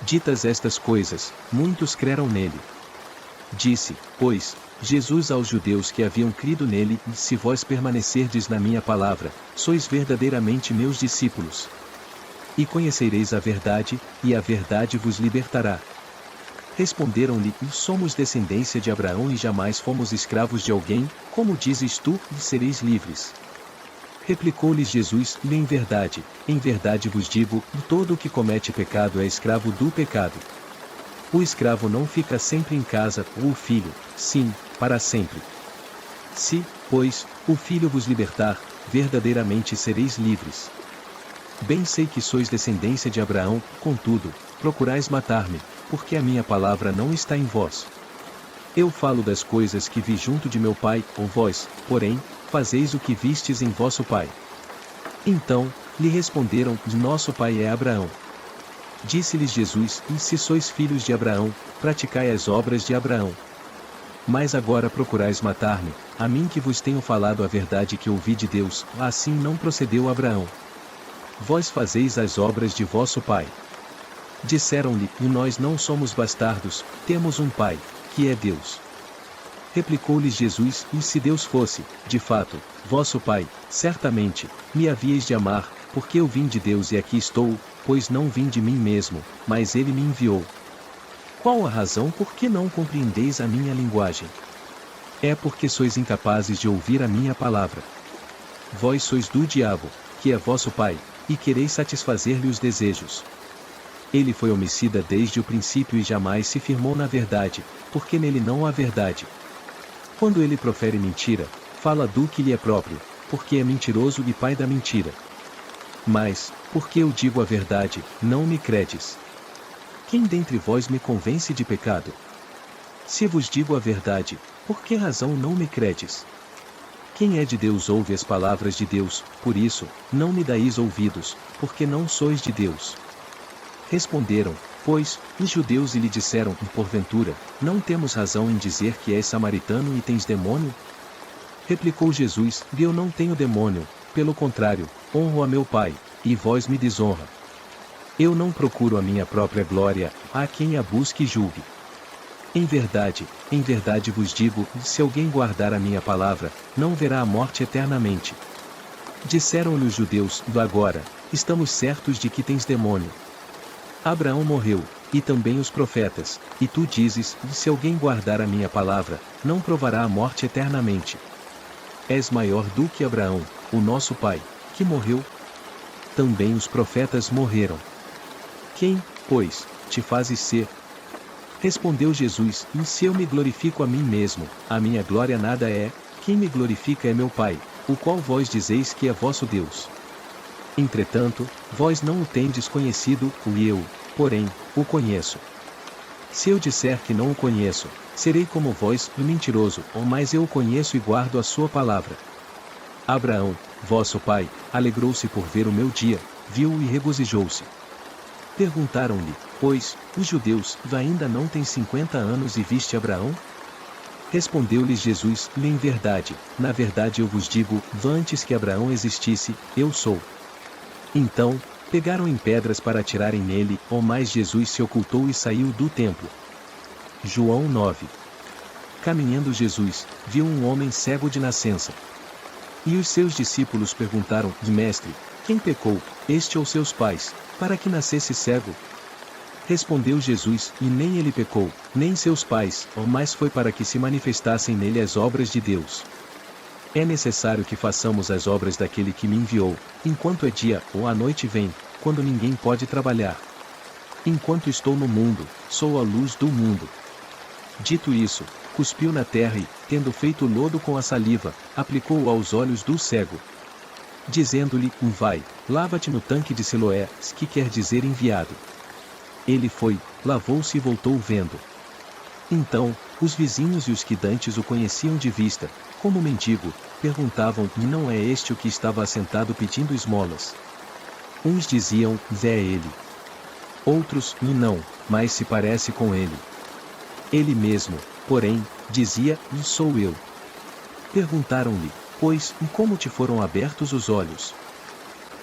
Ditas estas coisas, muitos creram nele. Disse, pois, Jesus aos judeus que haviam crido nele: Se vós permanecerdes na minha palavra, sois verdadeiramente meus discípulos. E conhecereis a verdade, e a verdade vos libertará. Responderam-lhe: Somos descendência de Abraão e jamais fomos escravos de alguém, como dizes tu, sereis livres. Replicou-lhes Jesus: em verdade vos digo, todo o que comete pecado é escravo do pecado. O escravo não fica sempre em casa, ou o filho, sim, para sempre. Se, pois, o Filho vos libertar, verdadeiramente sereis livres. Bem sei que sois descendência de Abraão, contudo, procurais matar-me, porque a minha palavra não está em vós. Eu falo das coisas que vi junto de meu Pai, ou vós, porém, fazeis o que vistes em vosso pai. Então, lhe responderam: Nosso pai é Abraão. Disse-lhes Jesus: Se sois filhos de Abraão, praticai as obras de Abraão. Mas agora procurais matar-me, a mim que vos tenho falado a verdade que ouvi de Deus, assim não procedeu Abraão. Vós fazeis as obras de vosso pai. Disseram-lhe: Nós não somos bastardos, temos um pai, que é Deus. Replicou-lhes Jesus: Se Deus fosse, de fato, vosso pai, certamente, me havíeis de amar, porque eu vim de Deus e aqui estou, pois não vim de mim mesmo, mas ele me enviou. Qual a razão por que não compreendeis a minha linguagem? É porque sois incapazes de ouvir a minha palavra. Vós sois do diabo, que é vosso pai, e quereis satisfazer-lhe os desejos. Ele foi homicida desde o princípio e jamais se firmou na verdade, porque nele não há verdade. Quando ele profere mentira, fala do que lhe é próprio, porque é mentiroso e pai da mentira. Mas, porque eu digo a verdade, não me credes. Quem dentre vós me convence de pecado? Se vos digo a verdade, por que razão não me credes? Quem é de Deus ouve as palavras de Deus, por isso, não me dais ouvidos, porque não sois de Deus. Responderam, pois, os judeus e lhe disseram, porventura, não temos razão em dizer que és samaritano e tens demônio? Replicou Jesus, eu não tenho demônio, pelo contrário, honro a meu Pai, e vós me desonra. Eu não procuro a minha própria glória, há quem a busque e julgue. Em verdade vos digo, se alguém guardar a minha palavra, não verá a morte eternamente. Disseram-lhe os judeus, agora, estamos certos de que tens demônio. Abraão morreu, e também os profetas, e tu dizes, se alguém guardar a minha palavra, não provará a morte eternamente. És maior do que Abraão, o nosso pai, que morreu? Também os profetas morreram. Quem, pois, te fazes ser? Respondeu Jesus, se eu me glorifico a mim mesmo, a minha glória nada é, quem me glorifica é meu Pai, o qual vós dizeis que é vosso Deus. Entretanto, vós não o tendes conhecido, e eu, porém, o conheço. Se eu disser que não o conheço, serei como vós, mentiroso, mas eu o conheço e guardo a sua palavra. Abraão, vosso pai, alegrou-se por ver o meu dia, viu-o e regozijou-se. Perguntaram-lhe, pois, os judeus, ainda não tens 50 anos e viste Abraão? Respondeu-lhes Jesus, em verdade, na verdade eu vos digo, antes que Abraão existisse, eu sou. Então, pegaram em pedras para atirarem nele, mas Jesus se ocultou e saiu do templo. João 9. Caminhando Jesus, viu um homem cego de nascença. E os seus discípulos perguntaram, mestre, quem pecou, este ou seus pais, para que nascesse cego? Respondeu Jesus, e nem ele pecou, nem seus pais, mas foi para que se manifestassem nele as obras de Deus. É necessário que façamos as obras daquele que me enviou, enquanto é dia, ou a noite vem, quando ninguém pode trabalhar. Enquanto estou no mundo, sou a luz do mundo. Dito isso, cuspiu na terra e, tendo feito lodo com a saliva, aplicou-o aos olhos do cego. Dizendo-lhe, vai, lava-te no tanque de Siloé, que quer dizer enviado. Ele foi, lavou-se e voltou vendo. Então, os vizinhos e os que dantes o conheciam de vista, como mendigo, perguntavam, não é este o que estava assentado pedindo esmolas? Uns diziam, é ele. Outros, não, mas se parece com ele. Ele mesmo, porém, dizia, sou eu. Perguntaram-lhe, pois, como te foram abertos os olhos?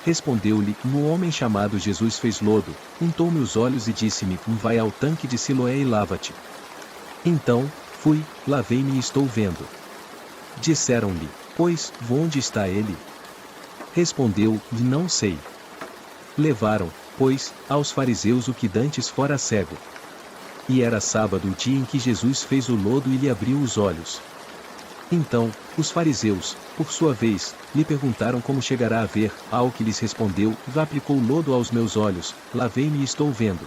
Respondeu-lhe, um homem chamado Jesus fez lodo, untou-me os olhos e disse-me, vai ao tanque de Siloé e lava-te. Então, fui, lavei-me e estou vendo. Disseram-lhe, pois, onde está ele? Respondeu, não sei. Levaram, pois, aos fariseus o que dantes fora cego. E era sábado o dia em que Jesus fez o lodo e lhe abriu os olhos. Então, os fariseus, por sua vez, lhe perguntaram como chegará a ver, ao que lhes respondeu, aplicou lodo aos meus olhos, lavei-me e estou vendo.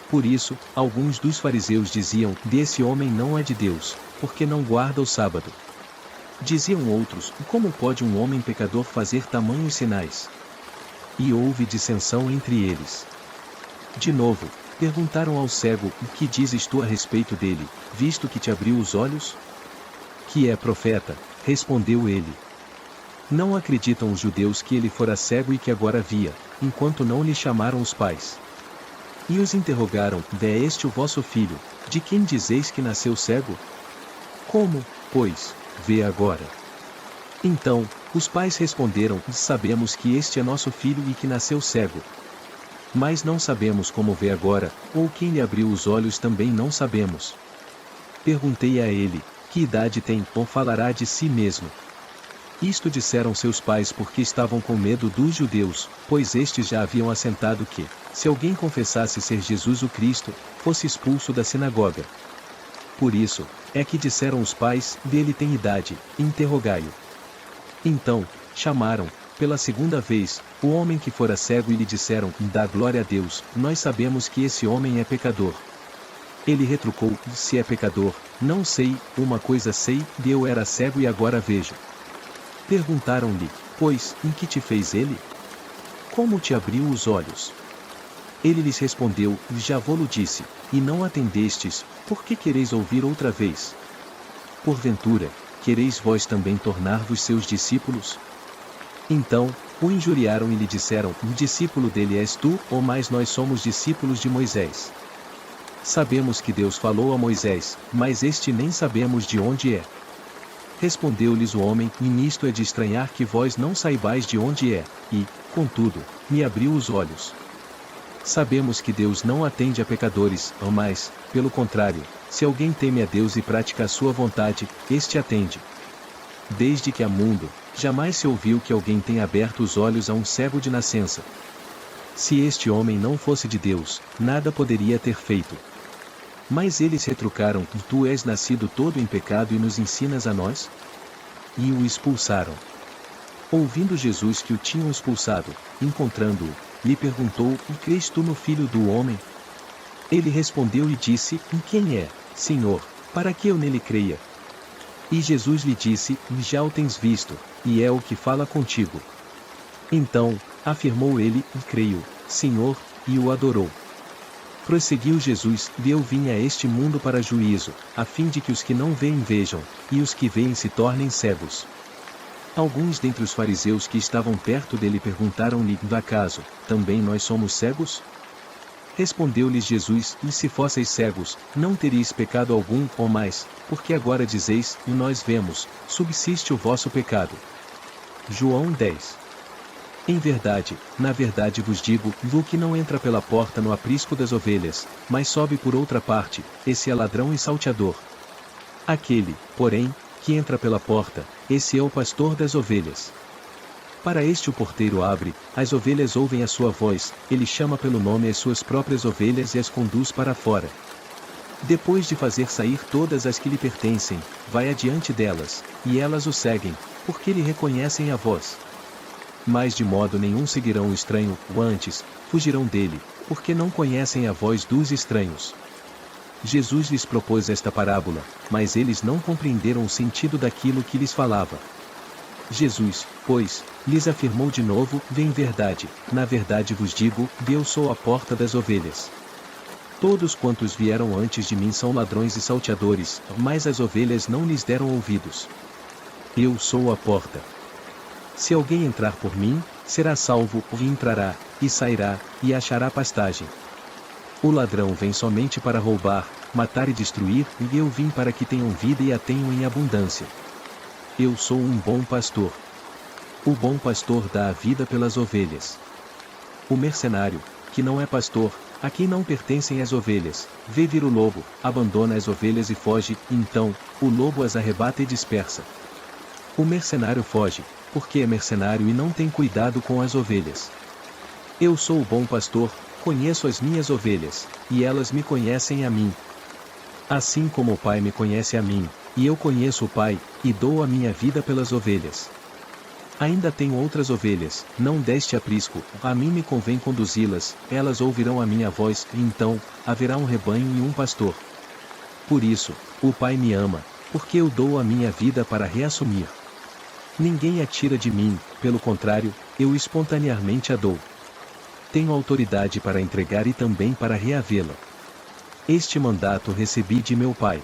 Por isso, alguns dos fariseus diziam, desse homem não é de Deus, porque não guarda o sábado. Diziam outros, como pode um homem pecador fazer tamanhos sinais? E houve dissensão entre eles. De novo, perguntaram ao cego, o que dizes tu a respeito dele, visto que te abriu os olhos? Que é profeta, respondeu ele. Não acreditam os judeus que ele fora cego e que agora via, enquanto não lhe chamaram os pais. E os interrogaram, é este o vosso filho, de quem dizeis que nasceu cego? Como, pois, vê agora? Então, os pais responderam, sabemos que este é nosso filho e que nasceu cego. Mas não sabemos como vê agora, ou quem lhe abriu os olhos também não sabemos. Perguntei a ele, que idade tem, ou falará de si mesmo? Isto disseram seus pais porque estavam com medo dos judeus, pois estes já haviam assentado que, se alguém confessasse ser Jesus o Cristo, fosse expulso da sinagoga. Por isso, é que disseram os pais, dele tem idade, interrogai-o. Então, chamaram, pela segunda vez, o homem que fora cego e lhe disseram, dá glória a Deus, nós sabemos que esse homem é pecador. Ele retrucou, se é pecador, não sei, uma coisa sei, eu era cego e agora vejo. Perguntaram-lhe, pois, em que te fez ele? Como te abriu os olhos? Ele lhes respondeu, já vô-lo disse, e não atendestes, por que quereis ouvir outra vez? Porventura, quereis vós também tornar-vos seus discípulos? Então, o injuriaram e lhe disseram, o discípulo dele és tu, ou mais nós somos discípulos de Moisés. Sabemos que Deus falou a Moisés, mas este nem sabemos de onde é. Respondeu-lhes o homem, e nisto é de estranhar que vós não saibais de onde é, e, contudo, me abriu os olhos. Sabemos que Deus não atende a pecadores, mas, pelo contrário, se alguém teme a Deus e pratica a sua vontade, este atende. Desde que há mundo, jamais se ouviu que alguém tenha aberto os olhos a um cego de nascença. Se este homem não fosse de Deus, nada poderia ter feito. Mas eles retrucaram, tu és nascido todo em pecado e nos ensinas a nós? E o expulsaram. Ouvindo Jesus que o tinham expulsado, encontrando-o, lhe perguntou, crês tu no Filho do Homem? Ele respondeu e disse, quem é, Senhor, para que eu nele creia? E Jesus lhe disse, já o tens visto, e é o que fala contigo. Então, afirmou ele, creio, Senhor, e o adorou. Prosseguiu Jesus, eu vim a este mundo para juízo, a fim de que os que não veem vejam, e os que veem se tornem cegos. Alguns dentre os fariseus que estavam perto dele perguntaram-lhe, acaso, também nós somos cegos? Respondeu-lhes Jesus, e se fosseis cegos, não teríeis pecado algum, ou mais, porque agora dizeis, e nós vemos, subsiste o vosso pecado. João 10. Em verdade, na verdade vos digo, o que não entra pela porta no aprisco das ovelhas, mas sobe por outra parte, esse é ladrão e salteador. Aquele, porém, que entra pela porta, esse é o pastor das ovelhas. Para este o porteiro abre, as ovelhas ouvem a sua voz, ele chama pelo nome as suas próprias ovelhas e as conduz para fora. Depois de fazer sair todas as que lhe pertencem, vai adiante delas, e elas o seguem, porque lhe reconhecem a voz. Mas de modo nenhum seguirão o estranho, ou antes, fugirão dele, porque não conhecem a voz dos estranhos. Jesus lhes propôs esta parábola, mas eles não compreenderam o sentido daquilo que lhes falava. Jesus, pois, lhes afirmou de novo, em verdade, na verdade vos digo, eu sou a porta das ovelhas. Todos quantos vieram antes de mim são ladrões e salteadores, mas as ovelhas não lhes deram ouvidos. Eu sou a porta. Se alguém entrar por mim, será salvo, e entrará, e sairá, e achará pastagem. O ladrão vem somente para roubar, matar e destruir, e eu vim para que tenham vida e a tenham em abundância. Eu sou um bom pastor. O bom pastor dá a vida pelas ovelhas. O mercenário, que não é pastor, a quem não pertencem as ovelhas, vê vir o lobo, abandona as ovelhas e foge, então, o lobo as arrebata e dispersa. O mercenário foge, porque é mercenário e não tem cuidado com as ovelhas. Eu sou o bom pastor, conheço as minhas ovelhas, e elas me conhecem a mim. Assim como o Pai me conhece a mim, e eu conheço o Pai, e dou a minha vida pelas ovelhas. Ainda tenho outras ovelhas, não deste aprisco, a mim me convém conduzi-las, elas ouvirão a minha voz, e então, haverá um rebanho e um pastor. Por isso, o Pai me ama, porque eu dou a minha vida para reassumir. Ninguém a tira de mim, pelo contrário, eu espontaneamente a dou. Tenho autoridade para entregar e também para reavê-la. Este mandato recebi de meu Pai.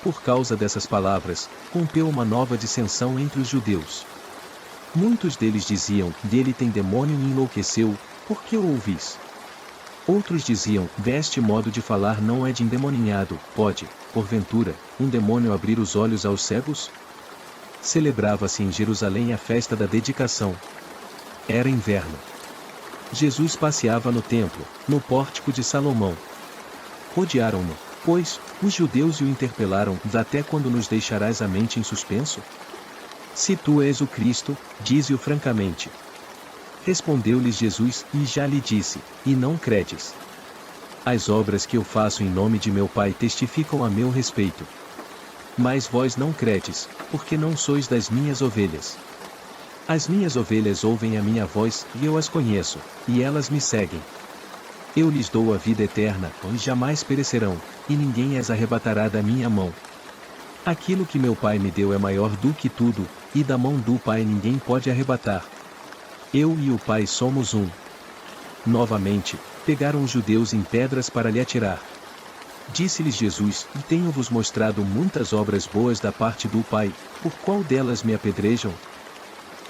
Por causa dessas palavras, rompeu uma nova dissensão entre os judeus. Muitos deles diziam, dele tem demônio e enlouqueceu, por que o ouvis? Outros diziam, deste modo de falar não é de endemoninhado, pode, porventura, um demônio abrir os olhos aos cegos? Celebrava-se em Jerusalém a festa da dedicação. Era inverno. Jesus passeava no templo, no pórtico de Salomão. Rodearam-no, pois, os judeus e o interpelaram, até quando nos deixarás a mente em suspenso? Se tu és o Cristo, dize-o francamente. Respondeu-lhes Jesus, e já lhe disse, e não credes. As obras que eu faço em nome de meu Pai testificam a meu respeito. Mas vós não credes, porque não sois das minhas ovelhas. As minhas ovelhas ouvem a minha voz, e eu as conheço, e elas me seguem. Eu lhes dou a vida eterna, e jamais perecerão, e ninguém as arrebatará da minha mão. Aquilo que meu Pai me deu é maior do que tudo, e da mão do Pai ninguém pode arrebatar. Eu e o Pai somos um. Novamente, pegaram os judeus em pedras para lhe atirar. Disse-lhes Jesus, e tenho-vos mostrado muitas obras boas da parte do Pai, por qual delas me apedrejam?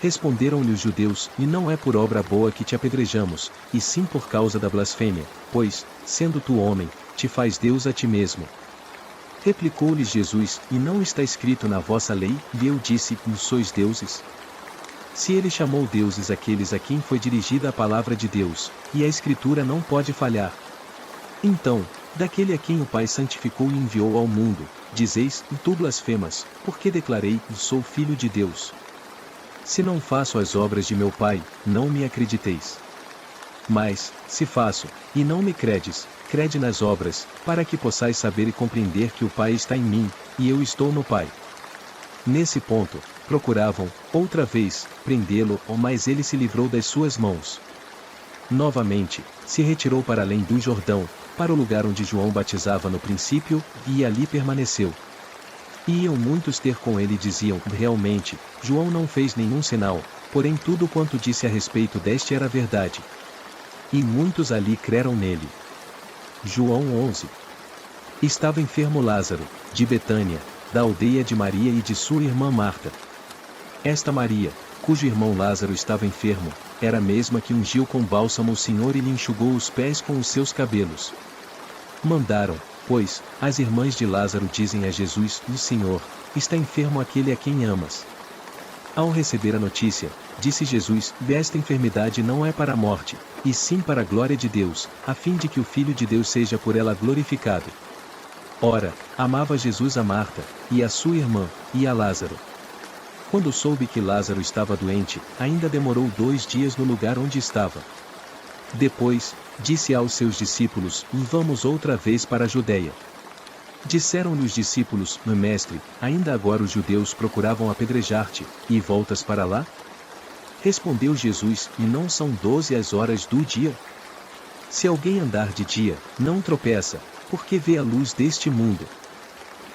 Responderam-lhe os judeus, e não é por obra boa que te apedrejamos, e sim por causa da blasfêmia, pois, sendo tu homem, te faz Deus a ti mesmo. Replicou-lhes Jesus, e não está escrito na vossa lei, e eu disse, sois deuses? Se ele chamou deuses aqueles a quem foi dirigida a palavra de Deus, e a Escritura não pode falhar. Então, daquele a quem o Pai santificou e enviou ao mundo, dizeis, tu blasfemas, porque declarei, sou filho de Deus. Se não faço as obras de meu Pai, não me acrediteis. Mas, se faço, e não me credes, crede nas obras, para que possais saber e compreender que o Pai está em mim, e eu estou no Pai. Nesse ponto, procuravam, outra vez, prendê-lo, mas ele se livrou das suas mãos. Novamente, se retirou para além do Jordão, para o lugar onde João batizava no princípio, e ali permaneceu. Iam muitos ter com ele e diziam, realmente, João não fez nenhum sinal, porém tudo quanto disse a respeito deste era verdade. E muitos ali creram nele. João 11. Estava enfermo Lázaro, de Betânia, da aldeia de Maria e de sua irmã Marta. Esta Maria, cujo irmão Lázaro estava enfermo, era a mesma que ungiu com bálsamo o Senhor e lhe enxugou os pés com os seus cabelos. Mandaram, pois, as irmãs de Lázaro dizem a Jesus, o Senhor, está enfermo aquele a quem amas. Ao receber a notícia, disse Jesus, esta enfermidade não é para a morte, e sim para a glória de Deus, a fim de que o Filho de Deus seja por ela glorificado. Ora, amava Jesus a Marta, e a sua irmã, e a Lázaro. Quando soube que Lázaro estava doente, ainda demorou 2 dias no lugar onde estava. Depois, disse aos seus discípulos, vamos outra vez para a Judeia. Disseram-lhe os discípulos, mestre, ainda agora os judeus procuravam apedrejar-te, e voltas para lá? Respondeu Jesus, e não são 12 as horas do dia? Se alguém andar de dia, não tropeça, porque vê a luz deste mundo.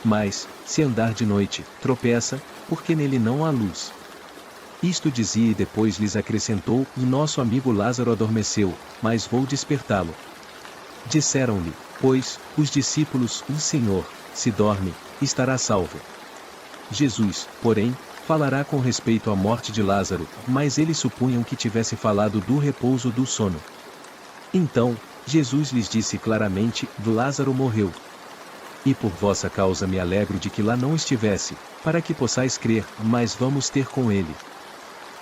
Mas, se andar de noite, tropeça, porque nele não há luz. Isto dizia e depois lhes acrescentou, e nosso amigo Lázaro adormeceu, mas vou despertá-lo. Disseram-lhe, pois, os discípulos, o Senhor, se dorme, estará salvo. Jesus, porém, falará com respeito à morte de Lázaro, mas eles supunham que tivesse falado do repouso do sono. Então, Jesus lhes disse claramente, Lázaro morreu. E por vossa causa me alegro de que lá não estivesse, para que possais crer, mas vamos ter com ele.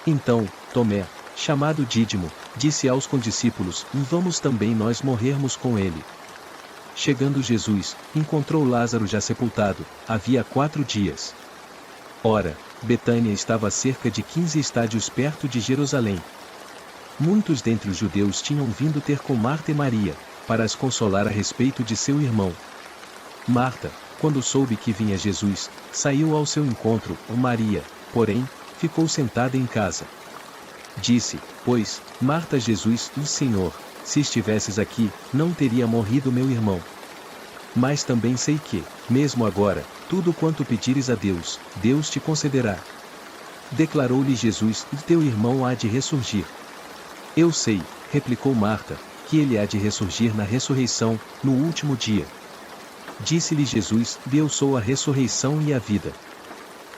Então, Tomé, chamado Dídimo, disse aos condiscípulos, vamos também nós morrermos com ele. Chegando Jesus, encontrou Lázaro já sepultado, havia 4 dias. Ora, Betânia estava a cerca de 15 estádios perto de Jerusalém. Muitos dentre os judeus tinham vindo ter com Marta e Maria, para as consolar a respeito de seu irmão. Marta, quando soube que vinha Jesus, saiu ao seu encontro, Maria, porém, ficou sentada em casa. Disse, pois, Marta a Jesus, o Senhor, se estivesses aqui, não teria morrido meu irmão. Mas também sei que, mesmo agora, tudo quanto pedires a Deus, Deus te concederá. Declarou-lhe Jesus, teu irmão há de ressurgir. Eu sei, replicou Marta, que ele há de ressurgir na ressurreição, no último dia. Disse-lhe Jesus, eu sou a ressurreição e a vida.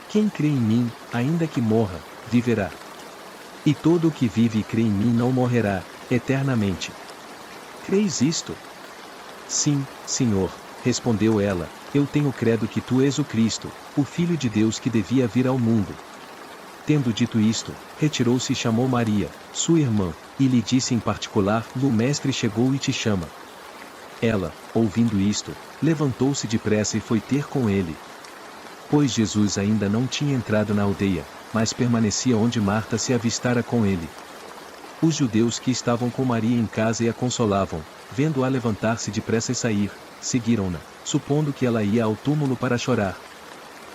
Quem crê em mim, ainda que morra, viverá. E todo o que vive e crê em mim não morrerá, eternamente. Creis isto? Sim, Senhor, respondeu ela, eu tenho credo que tu és o Cristo, o Filho de Deus que devia vir ao mundo. Tendo dito isto, retirou-se e chamou Maria, sua irmã, e lhe disse em particular, o Mestre chegou e te chama. Ela, ouvindo isto, levantou-se depressa e foi ter com ele. Pois Jesus ainda não tinha entrado na aldeia, mas permanecia onde Marta se avistara com ele. Os judeus que estavam com Maria em casa e a consolavam, vendo-a levantar-se depressa e sair, seguiram-na, supondo que ela ia ao túmulo para chorar.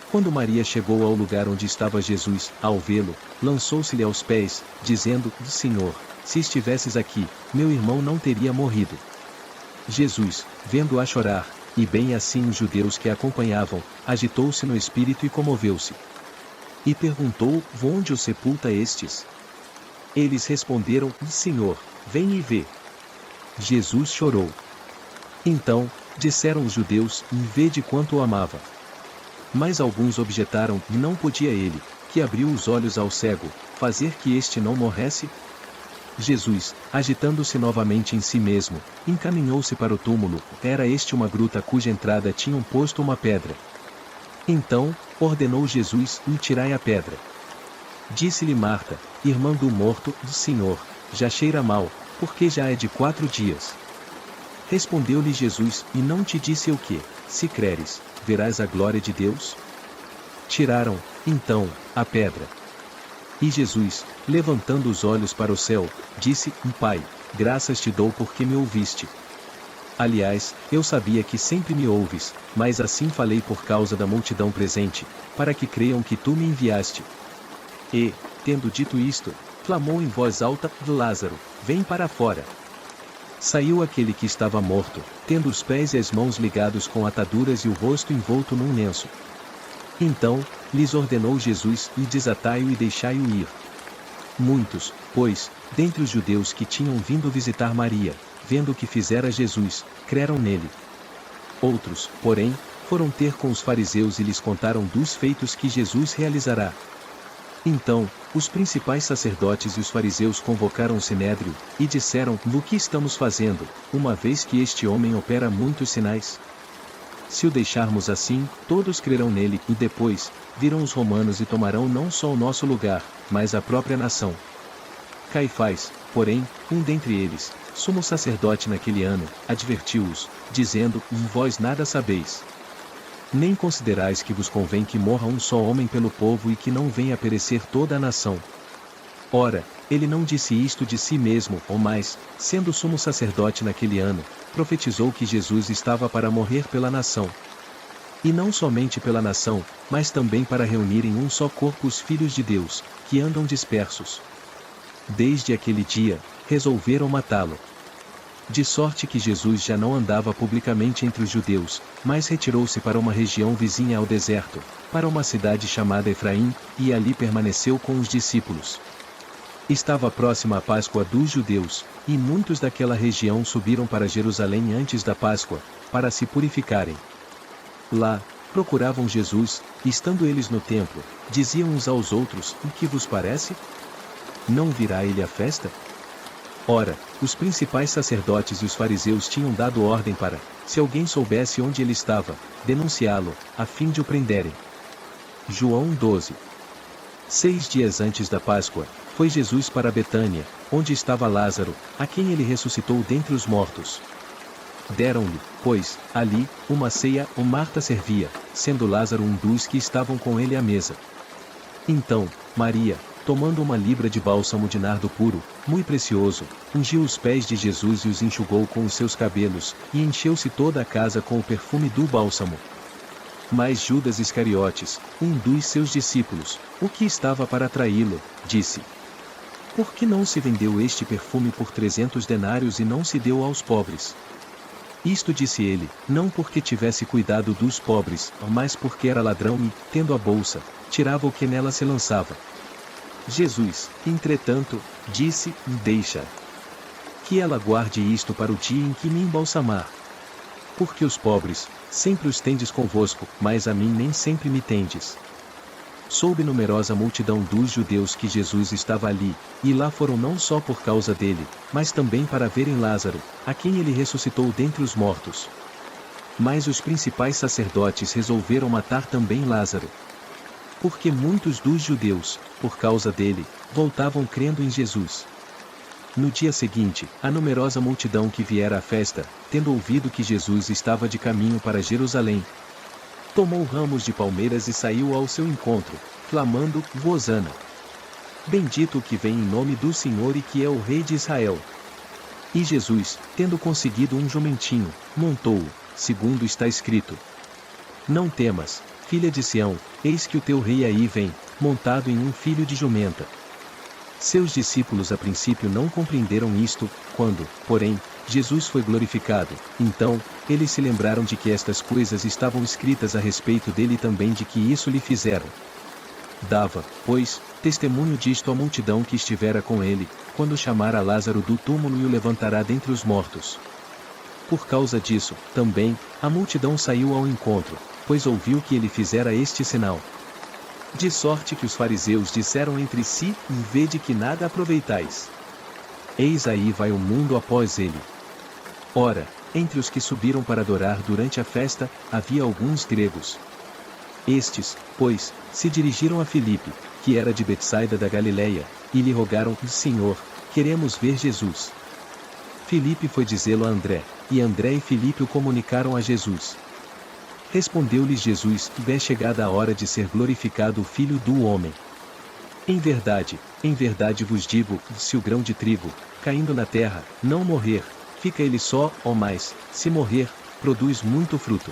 Quando Maria chegou ao lugar onde estava Jesus, ao vê-lo, lançou-se-lhe aos pés, dizendo: Senhor, se estivesses aqui, meu irmão não teria morrido. Jesus, vendo-a chorar, e bem assim os judeus que a acompanhavam, agitou-se no espírito e comoveu-se. E perguntou: onde o sepulta estes? Eles responderam: Senhor, vem e vê. Jesus chorou. Então, disseram os judeus: vede quanto o amava. Mas alguns objetaram: não podia ele, que abriu os olhos ao cego, fazer que este não morresse? Jesus, agitando-se novamente em si mesmo, encaminhou-se para o túmulo. Era este uma gruta cuja entrada tinham posto uma pedra. Então, ordenou Jesus: tirai a pedra. Disse-lhe Marta, irmã do morto: Senhor, já cheira mal, porque já é de 4 dias. Respondeu-lhe Jesus: e não te disse eu que, se creres, verás a glória de Deus? Tiraram, então, a pedra. E Jesus, levantando os olhos para o céu, disse: Pai, graças te dou porque me ouviste. Aliás, eu sabia que sempre me ouves, mas assim falei por causa da multidão presente, para que creiam que tu me enviaste. E, tendo dito isto, clamou em voz alta: Lázaro, vem para fora. Saiu aquele que estava morto, tendo os pés e as mãos ligados com ataduras e o rosto envolto num lenço. Então, lhes ordenou Jesus: desatai-o e deixai-o ir. Muitos, pois, dentre os judeus que tinham vindo visitar Maria, vendo o que fizera Jesus, creram nele. Outros, porém, foram ter com os fariseus e lhes contaram dos feitos que Jesus realizará. Então, os principais sacerdotes e os fariseus convocaram o sinédrio, e disseram: no que estamos fazendo, uma vez que este homem opera muitos sinais? Se o deixarmos assim, todos crerão nele, e depois, virão os romanos e tomarão não só o nosso lugar, mas a própria nação. Caifás, porém, um dentre eles, sumo sacerdote naquele ano, advertiu-os, dizendo: vós nada sabeis. Nem considerais que vos convém que morra um só homem pelo povo e que não venha a perecer toda a nação. Ora, ele não disse isto de si mesmo, ou mais, sendo sumo sacerdote naquele ano, profetizou que Jesus estava para morrer pela nação. E não somente pela nação, mas também para reunir em um só corpo os filhos de Deus, que andam dispersos. Desde aquele dia, resolveram matá-lo. De sorte que Jesus já não andava publicamente entre os judeus, mas retirou-se para uma região vizinha ao deserto, para uma cidade chamada Efraim, e ali permaneceu com os discípulos. Estava próxima a Páscoa dos judeus, e muitos daquela região subiram para Jerusalém antes da Páscoa, para se purificarem. Lá, procuravam Jesus, e estando eles no templo, diziam uns aos outros: o que vos parece? Não virá ele à festa? Ora, os principais sacerdotes e os fariseus tinham dado ordem para, se alguém soubesse onde ele estava, denunciá-lo, a fim de o prenderem. João 12. 6 dias antes da Páscoa, foi Jesus para Betânia, onde estava Lázaro, a quem ele ressuscitou dentre os mortos. Deram-lhe, pois, ali, uma ceia, o Marta servia, sendo Lázaro um dos que estavam com ele à mesa. Então, Maria, tomando uma libra de bálsamo de nardo puro, muito precioso, ungiu os pés de Jesus e os enxugou com os seus cabelos, e encheu-se toda a casa com o perfume do bálsamo. Mas Judas Iscariotes, um dos seus discípulos, o que estava para traí-lo, disse: por que não se vendeu este perfume por 300 denários e não se deu aos pobres? Isto disse ele, não porque tivesse cuidado dos pobres, mas porque era ladrão e, tendo a bolsa, tirava o que nela se lançava. Jesus, entretanto, disse: deixa que ela guarde isto para o dia em que me embalsamar. Porque os pobres, sempre os tendes convosco, mas a mim nem sempre me tendes. Soube numerosa multidão dos judeus que Jesus estava ali, e lá foram não só por causa dele, mas também para verem Lázaro, a quem ele ressuscitou dentre os mortos. Mas os principais sacerdotes resolveram matar também Lázaro. Porque muitos dos judeus, por causa dele, voltavam crendo em Jesus. No dia seguinte, a numerosa multidão que viera à festa, tendo ouvido que Jesus estava de caminho para Jerusalém, tomou ramos de palmeiras e saiu ao seu encontro, clamando: Hosana! Bendito o que vem em nome do Senhor e que é o Rei de Israel. E Jesus, tendo conseguido um jumentinho, montou-o, segundo está escrito: Não temas, filha de Sião, eis que o teu rei aí vem, montado em um filho de jumenta. Seus discípulos a princípio não compreenderam isto, quando, porém, Jesus foi glorificado. Então, eles se lembraram de que estas coisas estavam escritas a respeito dele e também de que isso lhe fizeram. Dava, pois, testemunho disto à multidão que estivera com ele, quando chamara Lázaro do túmulo e o levantará dentre os mortos. Por causa disso, também, a multidão saiu ao encontro, pois ouviu que ele fizera este sinal. De sorte que os fariseus disseram entre si: Vede que nada aproveitais. Eis aí vai o mundo após ele. Ora, entre os que subiram para adorar durante a festa, havia alguns gregos. Estes, pois, se dirigiram a Filipe, que era de Betsaida da Galileia, e lhe rogaram: Senhor, queremos ver Jesus. Filipe foi dizê-lo a André, e André e Filipe o comunicaram a Jesus. Respondeu-lhes Jesus: É chegada a hora de ser glorificado o Filho do Homem. Em verdade vos digo, se o grão de trigo, caindo na terra, não morrer, fica ele só, ou mais, se morrer, produz muito fruto.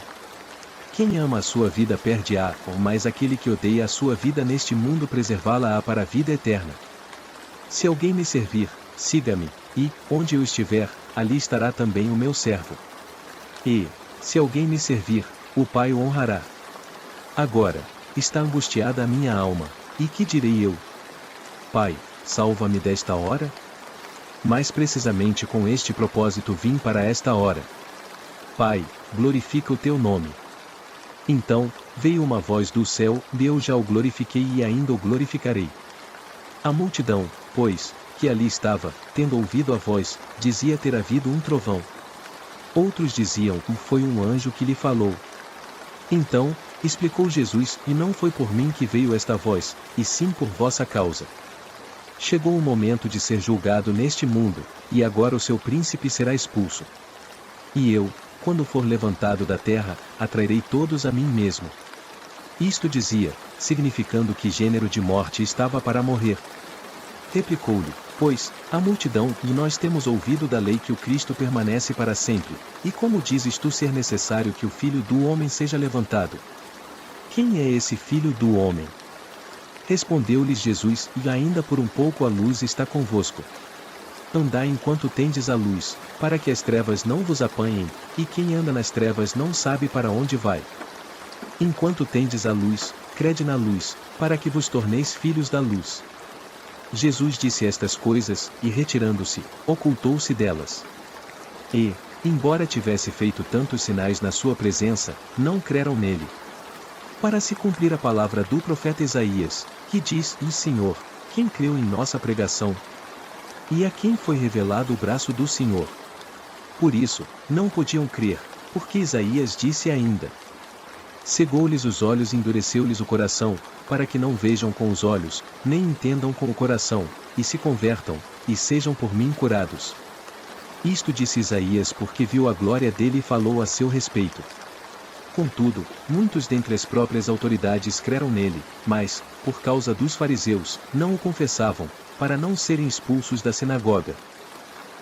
Quem ama a sua vida perde-a, mas aquele que odeia a sua vida neste mundo preservá-la-á para a vida eterna. Se alguém me servir, siga-me, e, onde eu estiver, ali estará também o meu servo. E, se alguém me servir, o Pai o honrará. Agora, está angustiada a minha alma, e que direi eu? Pai, salva-me desta hora? Mais precisamente com este propósito vim para esta hora. Pai, glorifica o teu nome. Então, veio uma voz do céu: Eu já o glorifiquei e ainda o glorificarei. A multidão, pois, que ali estava, tendo ouvido a voz, dizia ter havido um trovão. Outros diziam: Foi um anjo que lhe falou. Então, explicou Jesus: E não foi por mim que veio esta voz, e sim por vossa causa. Chegou o momento de ser julgado neste mundo, e agora o seu príncipe será expulso. E eu, quando for levantado da terra, atrairei todos a mim mesmo. Isto dizia, significando que gênero de morte estava para morrer. Replicou-lhe, pois, a multidão: E nós temos ouvido da lei que o Cristo permanece para sempre, e como dizes tu ser necessário que o Filho do Homem seja levantado? Quem é esse Filho do Homem? Respondeu-lhes Jesus: E ainda por um pouco a luz está convosco. Andai enquanto tendes a luz, para que as trevas não vos apanhem, e quem anda nas trevas não sabe para onde vai. Enquanto tendes a luz, crede na luz, para que vos torneis filhos da luz. Jesus disse estas coisas, e retirando-se, ocultou-se delas. E, embora tivesse feito tantos sinais na sua presença, não creram nele. Para se cumprir a palavra do profeta Isaías, que diz: O Senhor, quem creu em nossa pregação? E a quem foi revelado o braço do Senhor? Por isso, não podiam crer, porque Isaías disse ainda: Cegou-lhes os olhos e endureceu-lhes o coração, para que não vejam com os olhos, nem entendam com o coração, e se convertam, e sejam por mim curados. Isto disse Isaías porque viu a glória dele e falou a seu respeito. Contudo, muitos dentre as próprias autoridades creram nele, mas, por causa dos fariseus, não o confessavam, para não serem expulsos da sinagoga.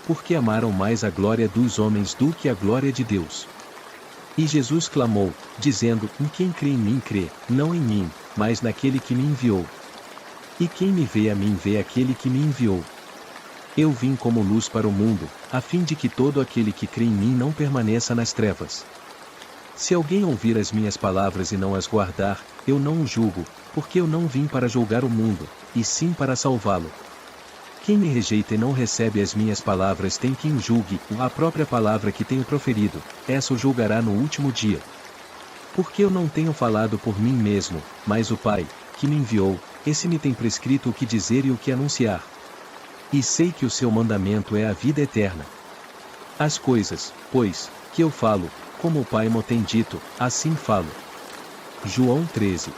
Porque amaram mais a glória dos homens do que a glória de Deus. E Jesus clamou, dizendo: Quem crê em mim crê, não em mim, mas naquele que me enviou. E quem me vê a mim vê aquele que me enviou. Eu vim como luz para o mundo, a fim de que todo aquele que crê em mim não permaneça nas trevas. Se alguém ouvir as minhas palavras e não as guardar, eu não o julgo, porque eu não vim para julgar o mundo, e sim para salvá-lo. Quem me rejeita e não recebe as minhas palavras tem quem o julgue, a própria palavra que tenho proferido, essa o julgará no último dia. Porque eu não tenho falado por mim mesmo, mas o Pai, que me enviou, esse me tem prescrito o que dizer e o que anunciar. E sei que o seu mandamento é a vida eterna. As coisas, pois, que eu falo, como o Pai mo tem dito, assim falo. João 13.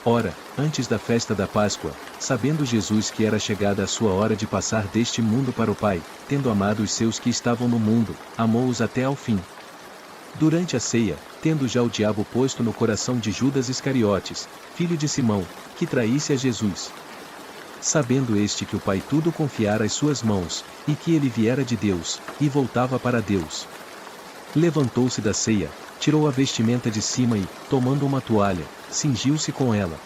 Ora, antes da festa da Páscoa, sabendo Jesus que era chegada a sua hora de passar deste mundo para o Pai, tendo amado os seus que estavam no mundo, amou-os até ao fim. Durante a ceia, tendo já o diabo posto no coração de Judas Iscariotes, filho de Simão, que traísse a Jesus. Sabendo este que o Pai tudo confiara às suas mãos, e que ele viera de Deus, e voltava para Deus. Levantou-se da ceia, tirou a vestimenta de cima e, tomando uma toalha, cingiu-se com ela.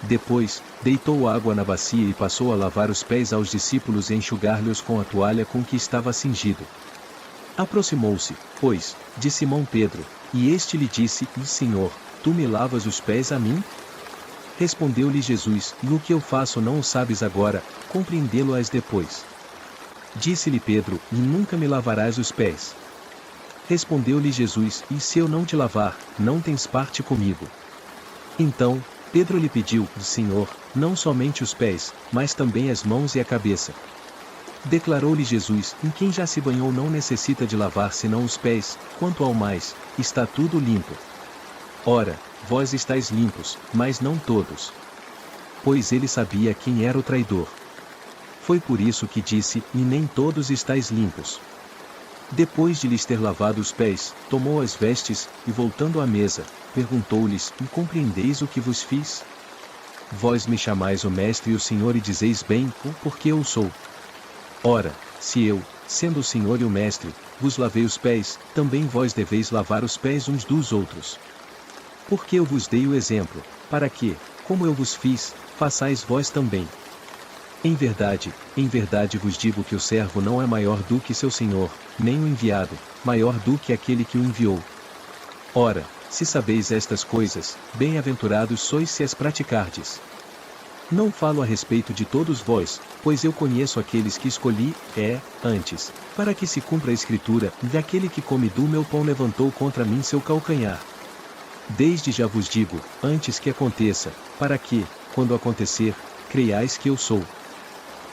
Depois, deitou água na bacia e passou a lavar os pés aos discípulos e enxugar-lhes com a toalha com que estava cingido. Aproximou-se, pois, de Simão Pedro, e este lhe disse: Senhor, tu me lavas os pés a mim? Respondeu-lhe Jesus: o que eu faço não o sabes agora, compreendê-lo-ás depois. Disse-lhe Pedro: nunca me lavarás os pés. Respondeu-lhe Jesus: e se eu não te lavar, não tens parte comigo. Então, Pedro lhe pediu: Senhor, não somente os pés, mas também as mãos e a cabeça. Declarou-lhe Jesus: quem já se banhou não necessita de lavar senão os pés, quanto ao mais, está tudo limpo. Ora, vós estáis limpos, mas não todos. Pois ele sabia quem era o traidor. Foi por isso que disse: e nem todos estáis limpos. Depois de lhes ter lavado os pés, tomou as vestes, e voltando à mesa, perguntou-lhes: compreendeis o que vos fiz? Vós me chamais o Mestre e o Senhor e dizeis bem, porque eu sou. Ora, se eu, sendo o Senhor e o Mestre, vos lavei os pés, também vós deveis lavar os pés uns dos outros. Porque eu vos dei o exemplo, para que, como eu vos fiz, façais vós também. Em verdade vos digo que o servo não é maior do que seu senhor, nem o enviado, maior do que aquele que o enviou. Ora, se sabeis estas coisas, bem-aventurados sois se as praticardes. Não falo a respeito de todos vós, pois eu conheço aqueles que escolhi, antes, para que se cumpra a escritura: daquele que come do meu pão levantou contra mim seu calcanhar. Desde já vos digo, antes que aconteça, para que, quando acontecer, creiais que eu sou.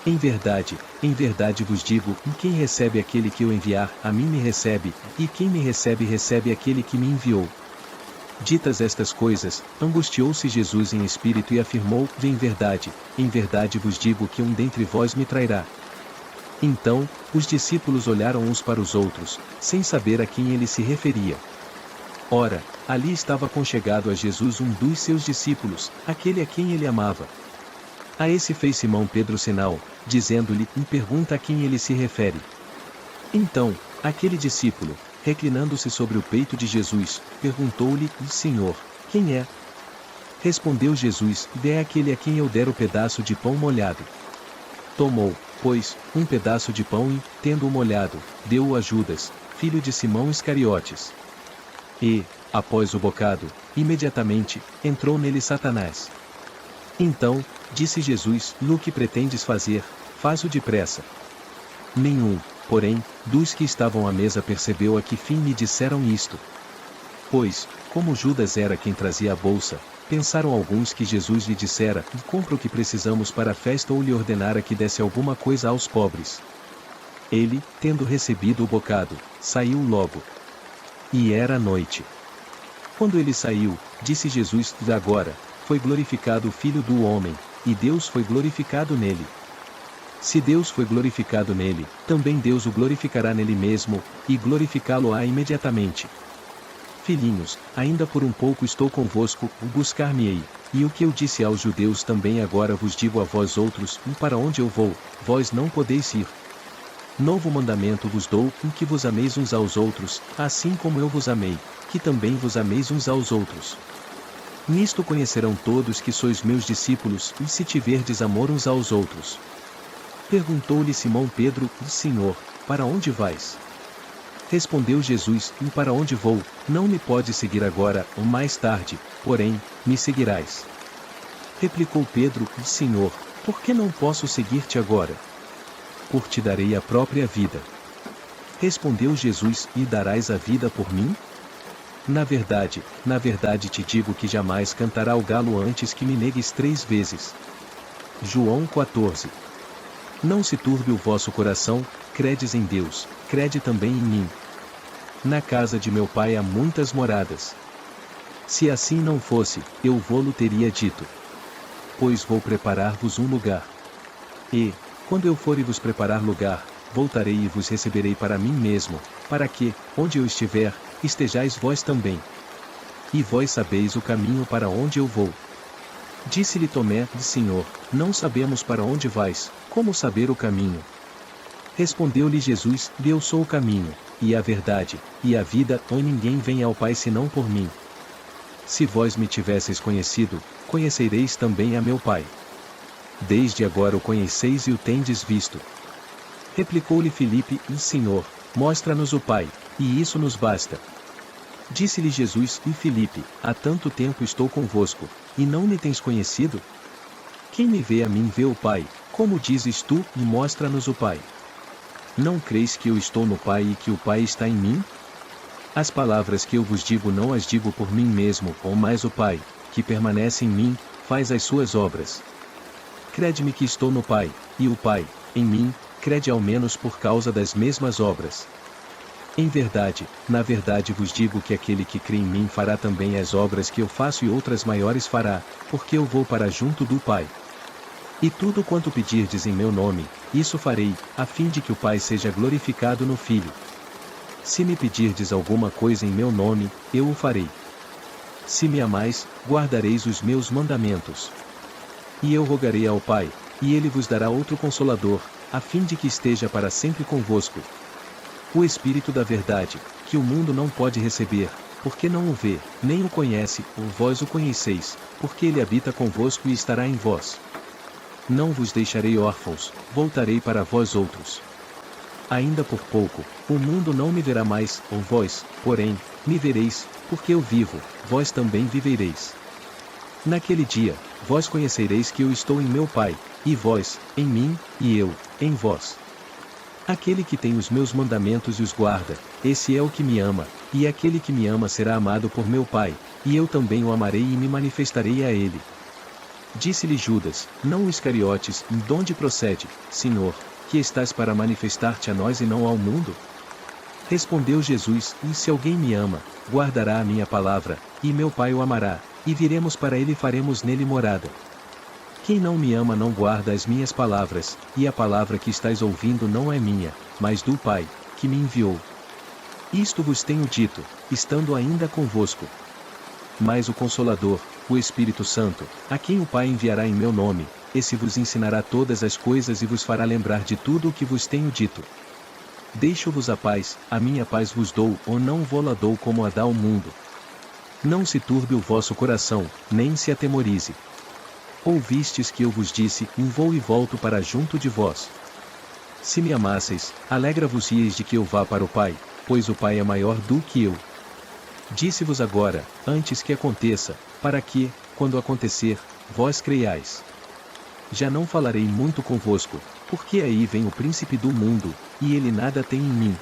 Em verdade vos digo: quem recebe aquele que eu enviar, a mim me recebe, e quem me recebe recebe aquele que me enviou. Ditas estas coisas, angustiou-se Jesus em espírito e afirmou: em verdade vos digo que um dentre vós me trairá. Então, os discípulos olharam uns para os outros, sem saber a quem ele se referia. Ora, ali estava conchegado a Jesus um dos seus discípulos, aquele a quem ele amava. A esse fez Simão Pedro sinal, dizendo-lhe: pergunta a quem ele se refere. Então, aquele discípulo, reclinando-se sobre o peito de Jesus, perguntou-lhe: Senhor, quem é? Respondeu Jesus: é aquele a quem eu der o pedaço de pão molhado. Tomou, pois, um pedaço de pão e, tendo-o molhado, deu-o a Judas, filho de Simão Iscariotes. E, após o bocado, imediatamente, entrou nele Satanás. Então, disse Jesus: no que pretendes fazer, faz-o depressa. Nenhum, porém, dos que estavam à mesa percebeu a que fim lhe disseram isto. Pois, como Judas era quem trazia a bolsa, pensaram alguns que Jesus lhe dissera: compra o que precisamos para a festa, ou lhe ordenara que desse alguma coisa aos pobres. Ele, tendo recebido o bocado, saiu logo. E era noite. Quando ele saiu, disse Jesus: agora foi glorificado o Filho do Homem, e Deus foi glorificado nele. Se Deus foi glorificado nele, também Deus o glorificará nele mesmo, e glorificá-lo-á imediatamente. Filhinhos, ainda por um pouco estou convosco, buscar-me-ei, e o que eu disse aos judeus também agora vos digo a vós outros: para onde eu vou, vós não podeis ir. Novo mandamento vos dou, que vos ameis uns aos outros, assim como eu vos amei, que também vos ameis uns aos outros. Nisto conhecerão todos que sois meus discípulos, e se tiverdes amor uns aos outros. Perguntou-lhe Simão Pedro: Senhor, para onde vais? Respondeu Jesus: para onde vou, não me podes seguir agora, ou mais tarde, porém, me seguirás. Replicou Pedro: Senhor, por que não posso seguir-te agora? Por te darei a própria vida. Respondeu Jesus: e darás a vida por mim? Na verdade te digo que jamais cantará o galo antes que me negues 3 vezes. João 14. Não se turbe o vosso coração, credes em Deus, crede também em mim. Na casa de meu Pai há muitas moradas. Se assim não fosse, eu vô-lo teria dito. Pois vou preparar-vos um lugar. E, quando eu for e vos preparar lugar, voltarei e vos receberei para mim mesmo, para que, onde eu estiver, estejais vós também. E vós sabeis o caminho para onde eu vou. Disse-lhe Tomé: Senhor, não sabemos para onde vais, como saber o caminho? Respondeu-lhe Jesus: Eu sou o caminho, e a verdade, e a vida, e ninguém vem ao Pai senão por mim. Se vós me tivesseis conhecido, conhecereis também a meu Pai. Desde agora o conheceis e o tendes visto. Replicou-lhe Filipe: Senhor, mostra-nos o Pai, e isso nos basta. Disse-lhe Jesus: E Filipe, há tanto tempo estou convosco, e não me tens conhecido? Quem me vê a mim vê o Pai, como dizes tu, e mostra-nos o Pai. Não creis que eu estou no Pai e que o Pai está em mim? As palavras que eu vos digo não as digo por mim mesmo, ou mais o Pai, que permanece em mim, faz as suas obras. Crede-me que estou no Pai, e o Pai, em mim, crede ao menos por causa das mesmas obras. Em verdade, na verdade vos digo que aquele que crê em mim fará também as obras que eu faço e outras maiores fará, porque eu vou para junto do Pai. E tudo quanto pedirdes em meu nome, isso farei, a fim de que o Pai seja glorificado no Filho. Se me pedirdes alguma coisa em meu nome, eu o farei. Se me amais, guardareis os meus mandamentos. E eu rogarei ao Pai, e ele vos dará outro Consolador, a fim de que esteja para sempre convosco. O Espírito da verdade, que o mundo não pode receber, porque não o vê, nem o conhece, ou vós o conheceis, porque ele habita convosco e estará em vós. Não vos deixarei órfãos, voltarei para vós outros. Ainda por pouco, o mundo não me verá mais, ou vós, porém, me vereis, porque eu vivo, vós também vivereis. Naquele dia, vós conhecereis que eu estou em meu Pai, e vós, em mim, e eu, em vós. Aquele que tem os meus mandamentos e os guarda, esse é o que me ama, e aquele que me ama será amado por meu Pai, e eu também o amarei e me manifestarei a ele. Disse-lhe Judas, não o Iscariotes, de onde procede, Senhor, que estás para manifestar-te a nós e não ao mundo? Respondeu Jesus: E se alguém me ama, guardará a minha palavra, e meu Pai o amará, e viremos para ele e faremos nele morada. Quem não me ama não guarda as minhas palavras, e a palavra que estáis ouvindo não é minha, mas do Pai, que me enviou. Isto vos tenho dito, estando ainda convosco. Mas o Consolador, o Espírito Santo, a quem o Pai enviará em meu nome, esse vos ensinará todas as coisas e vos fará lembrar de tudo o que vos tenho dito. Deixo-vos a paz, a minha paz vos dou, ou não vô-la dou como a dá o mundo. Não se turbe o vosso coração, nem se atemorize. Ouvistes que eu vos disse, vou e volto para junto de vós. Se me amasseis, alegra-vos-ieis de que eu vá para o Pai, pois o Pai é maior do que eu. Disse-vos agora, antes que aconteça, para que, quando acontecer, vós creiais. Já não falarei muito convosco, porque aí vem o príncipe do mundo, e ele nada tem em mim.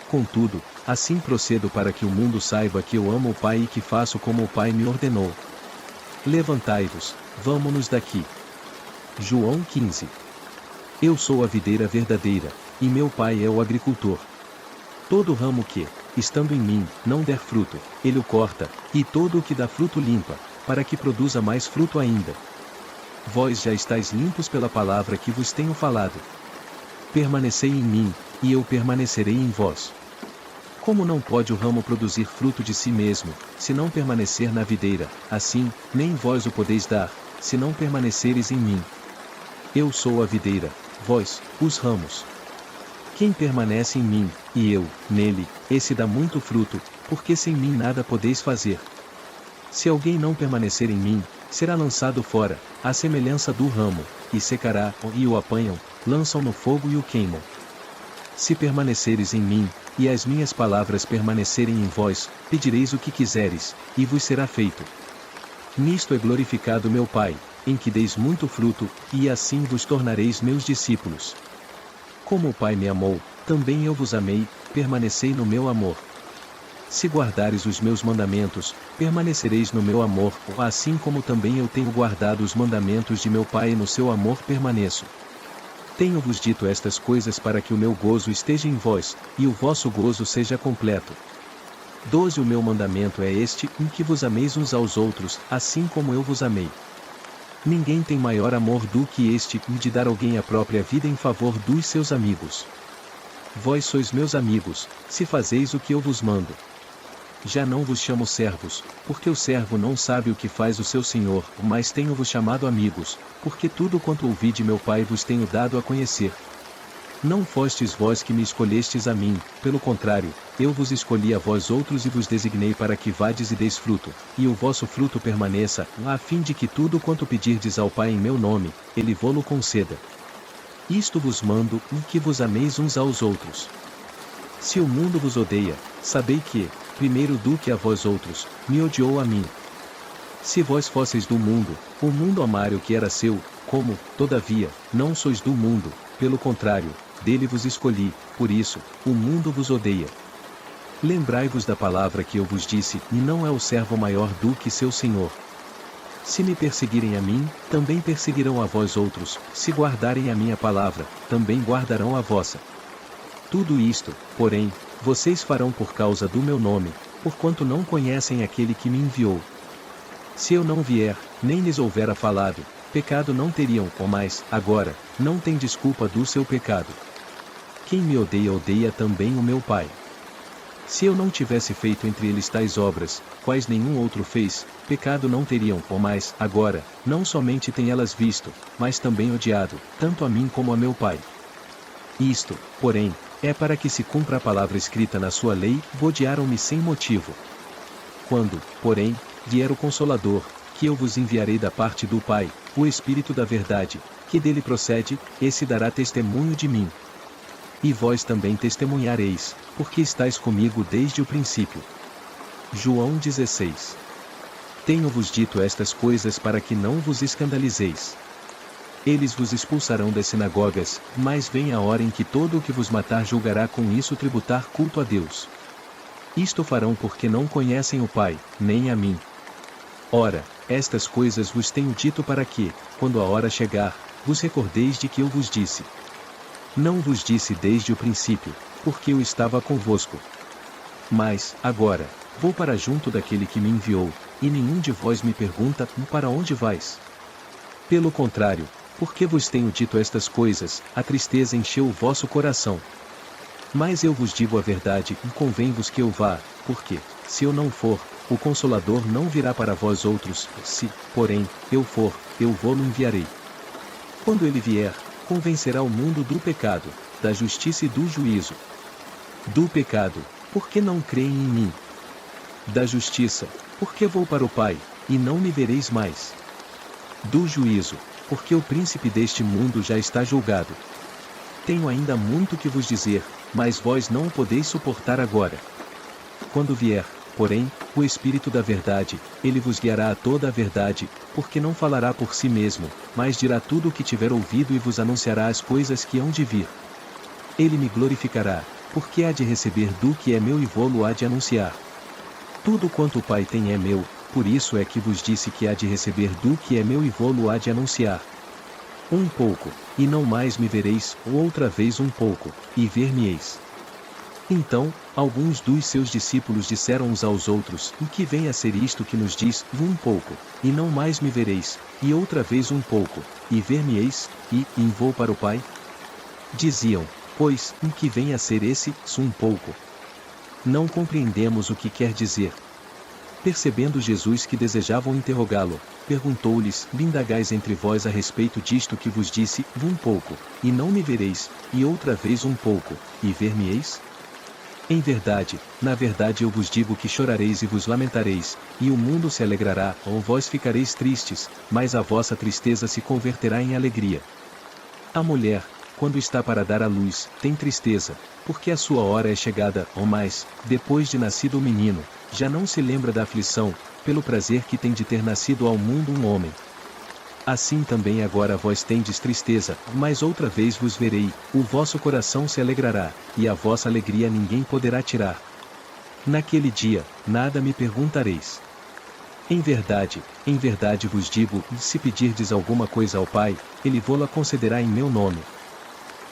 Contudo, assim procedo para que o mundo saiba que eu amo o Pai e que faço como o Pai me ordenou. Levantai-vos, vamo-nos daqui. João 15. Eu sou a videira verdadeira, e meu Pai é o agricultor. Todo ramo que, estando em mim, não der fruto, ele o corta, e todo o que dá fruto limpa, para que produza mais fruto ainda. Vós já estáis limpos pela palavra que vos tenho falado. Permanecei em mim, e eu permanecerei em vós. Como não pode o ramo produzir fruto de si mesmo, se não permanecer na videira, assim, nem vós o podeis dar, se não permaneceres em mim. Eu sou a videira, vós, os ramos. Quem permanece em mim, e eu, nele, esse dá muito fruto, porque sem mim nada podeis fazer. Se alguém não permanecer em mim, será lançado fora, à semelhança do ramo, e secará, e o apanham, lançam no fogo e o queimam. Se permaneceres em mim, e as minhas palavras permanecerem em vós, pedireis o que quiseres, e vos será feito. Nisto é glorificado meu Pai, em que deis muito fruto, e assim vos tornareis meus discípulos. Como o Pai me amou, também eu vos amei, permanecei no meu amor. Se guardares os meus mandamentos, permanecereis no meu amor, assim como também eu tenho guardado os mandamentos de meu Pai e no seu amor permaneço. Tenho-vos dito estas coisas para que o meu gozo esteja em vós, e o vosso gozo seja completo. 12 O meu mandamento é este, em que vos ameis uns aos outros, assim como eu vos amei. Ninguém tem maior amor do que este, de dar alguém a própria vida em favor dos seus amigos. Vós sois meus amigos, se fazeis o que eu vos mando. já não vos chamo servos, porque o servo não sabe o que faz o seu senhor, mas tenho-vos chamado amigos, porque tudo quanto ouvi de meu Pai vos tenho dado a conhecer. Não fostes vós que me escolhestes a mim, pelo contrário, eu vos escolhi a vós outros e vos designei para que vades e deis fruto, e o vosso fruto permaneça, a fim de que tudo quanto pedirdes ao Pai em meu nome, Ele vô-lo conceda. Isto vos mando, que vos ameis uns aos outros. Se o mundo vos odeia, sabei que, primeiro do que a vós outros, me odiou a mim. Se vós fosseis do mundo, o mundo amaria o que era seu, como, todavia, não sois do mundo, pelo contrário, dele vos escolhi, por isso, o mundo vos odeia. Lembrai-vos da palavra que eu vos disse, e não é o servo maior do que seu senhor. Se me perseguirem a mim, também perseguirão a vós outros, se guardarem a minha palavra, também guardarão a vossa. Tudo isto, porém, vocês farão por causa do meu nome, porquanto não conhecem aquele que me enviou. Se eu não vier, nem lhes houvera falado, pecado não teriam, mas, agora, não tem desculpa do seu pecado. Quem me odeia odeia também o meu Pai. Se eu não tivesse feito entre eles tais obras, quais nenhum outro fez, pecado não teriam, mas, agora, não somente têm elas visto, mas também odiado, tanto a mim como a meu Pai. Isto, porém, é para que se cumpra a palavra escrita na sua lei, odiaram-me sem motivo. Quando, porém, vier o Consolador, que eu vos enviarei da parte do Pai, o Espírito da verdade, que dele procede, esse dará testemunho de mim. E vós também testemunhareis, porque estáis comigo desde o princípio. João 16. Tenho-vos dito estas coisas para que não vos escandalizeis. Eles vos expulsarão das sinagogas, mas vem a hora em que todo o que vos matar julgará com isso tributar culto a Deus. Isto farão porque não conhecem o Pai, nem a mim. Ora, estas coisas vos tenho dito para que, quando a hora chegar, vos recordeis de que eu vos disse. Não vos disse desde o princípio, porque eu estava convosco. Mas, agora, vou para junto daquele que me enviou, e nenhum de vós me pergunta, para onde vais? Pelo contrário, porque vos tenho dito estas coisas, a tristeza encheu o vosso coração. Mas eu vos digo a verdade, e convém-vos que eu vá, porque, se eu não for, o Consolador não virá para vós outros, se, porém, eu for, eu vô-lo enviarei. Quando ele vier, convencerá o mundo do pecado, da justiça e do juízo. Do pecado, porque não creem em mim. Da justiça, porque vou para o Pai, e não me vereis mais. Do juízo, porque o príncipe deste mundo já está julgado. Tenho ainda muito que vos dizer, mas vós não o podeis suportar agora. Quando vier, porém, o Espírito da verdade, ele vos guiará a toda a verdade, porque não falará por si mesmo, mas dirá tudo o que tiver ouvido e vos anunciará as coisas que hão de vir. Ele me glorificará, porque há de receber do que é meu e vô-lo há de anunciar. Tudo quanto o Pai tem é meu, por isso é que vos disse que há de receber do que é meu e vô-lo há de anunciar. Um pouco, e não mais me vereis, ou outra vez um pouco, e ver-me-eis. Então, alguns dos seus discípulos disseram uns aos outros, e que vem a ser isto que nos diz, um pouco, e não mais me vereis, e outra vez um pouco, e ver-me-eis, e vou para o Pai? Diziam, pois, em que vem a ser esse, um pouco? Não compreendemos o que quer dizer. Percebendo Jesus que desejavam interrogá-lo, perguntou-lhes, indagais entre vós a respeito disto que vos disse, um pouco, e não me vereis, e outra vez um pouco, e ver-me-eis? Em verdade, na verdade eu vos digo que chorareis e vos lamentareis, e o mundo se alegrará, ou vós ficareis tristes, mas a vossa tristeza se converterá em alegria. A mulher, quando está para dar à luz, tem tristeza, porque a sua hora é chegada, ou mais, depois de nascido o menino, já não se lembra da aflição, pelo prazer que tem de ter nascido ao mundo um homem. Assim também agora vós tendes tristeza, mas outra vez vos verei, o vosso coração se alegrará, e a vossa alegria ninguém poderá tirar. Naquele dia, nada me perguntareis. Em verdade vos digo, se pedirdes alguma coisa ao Pai, Ele vô-la concederá em meu nome.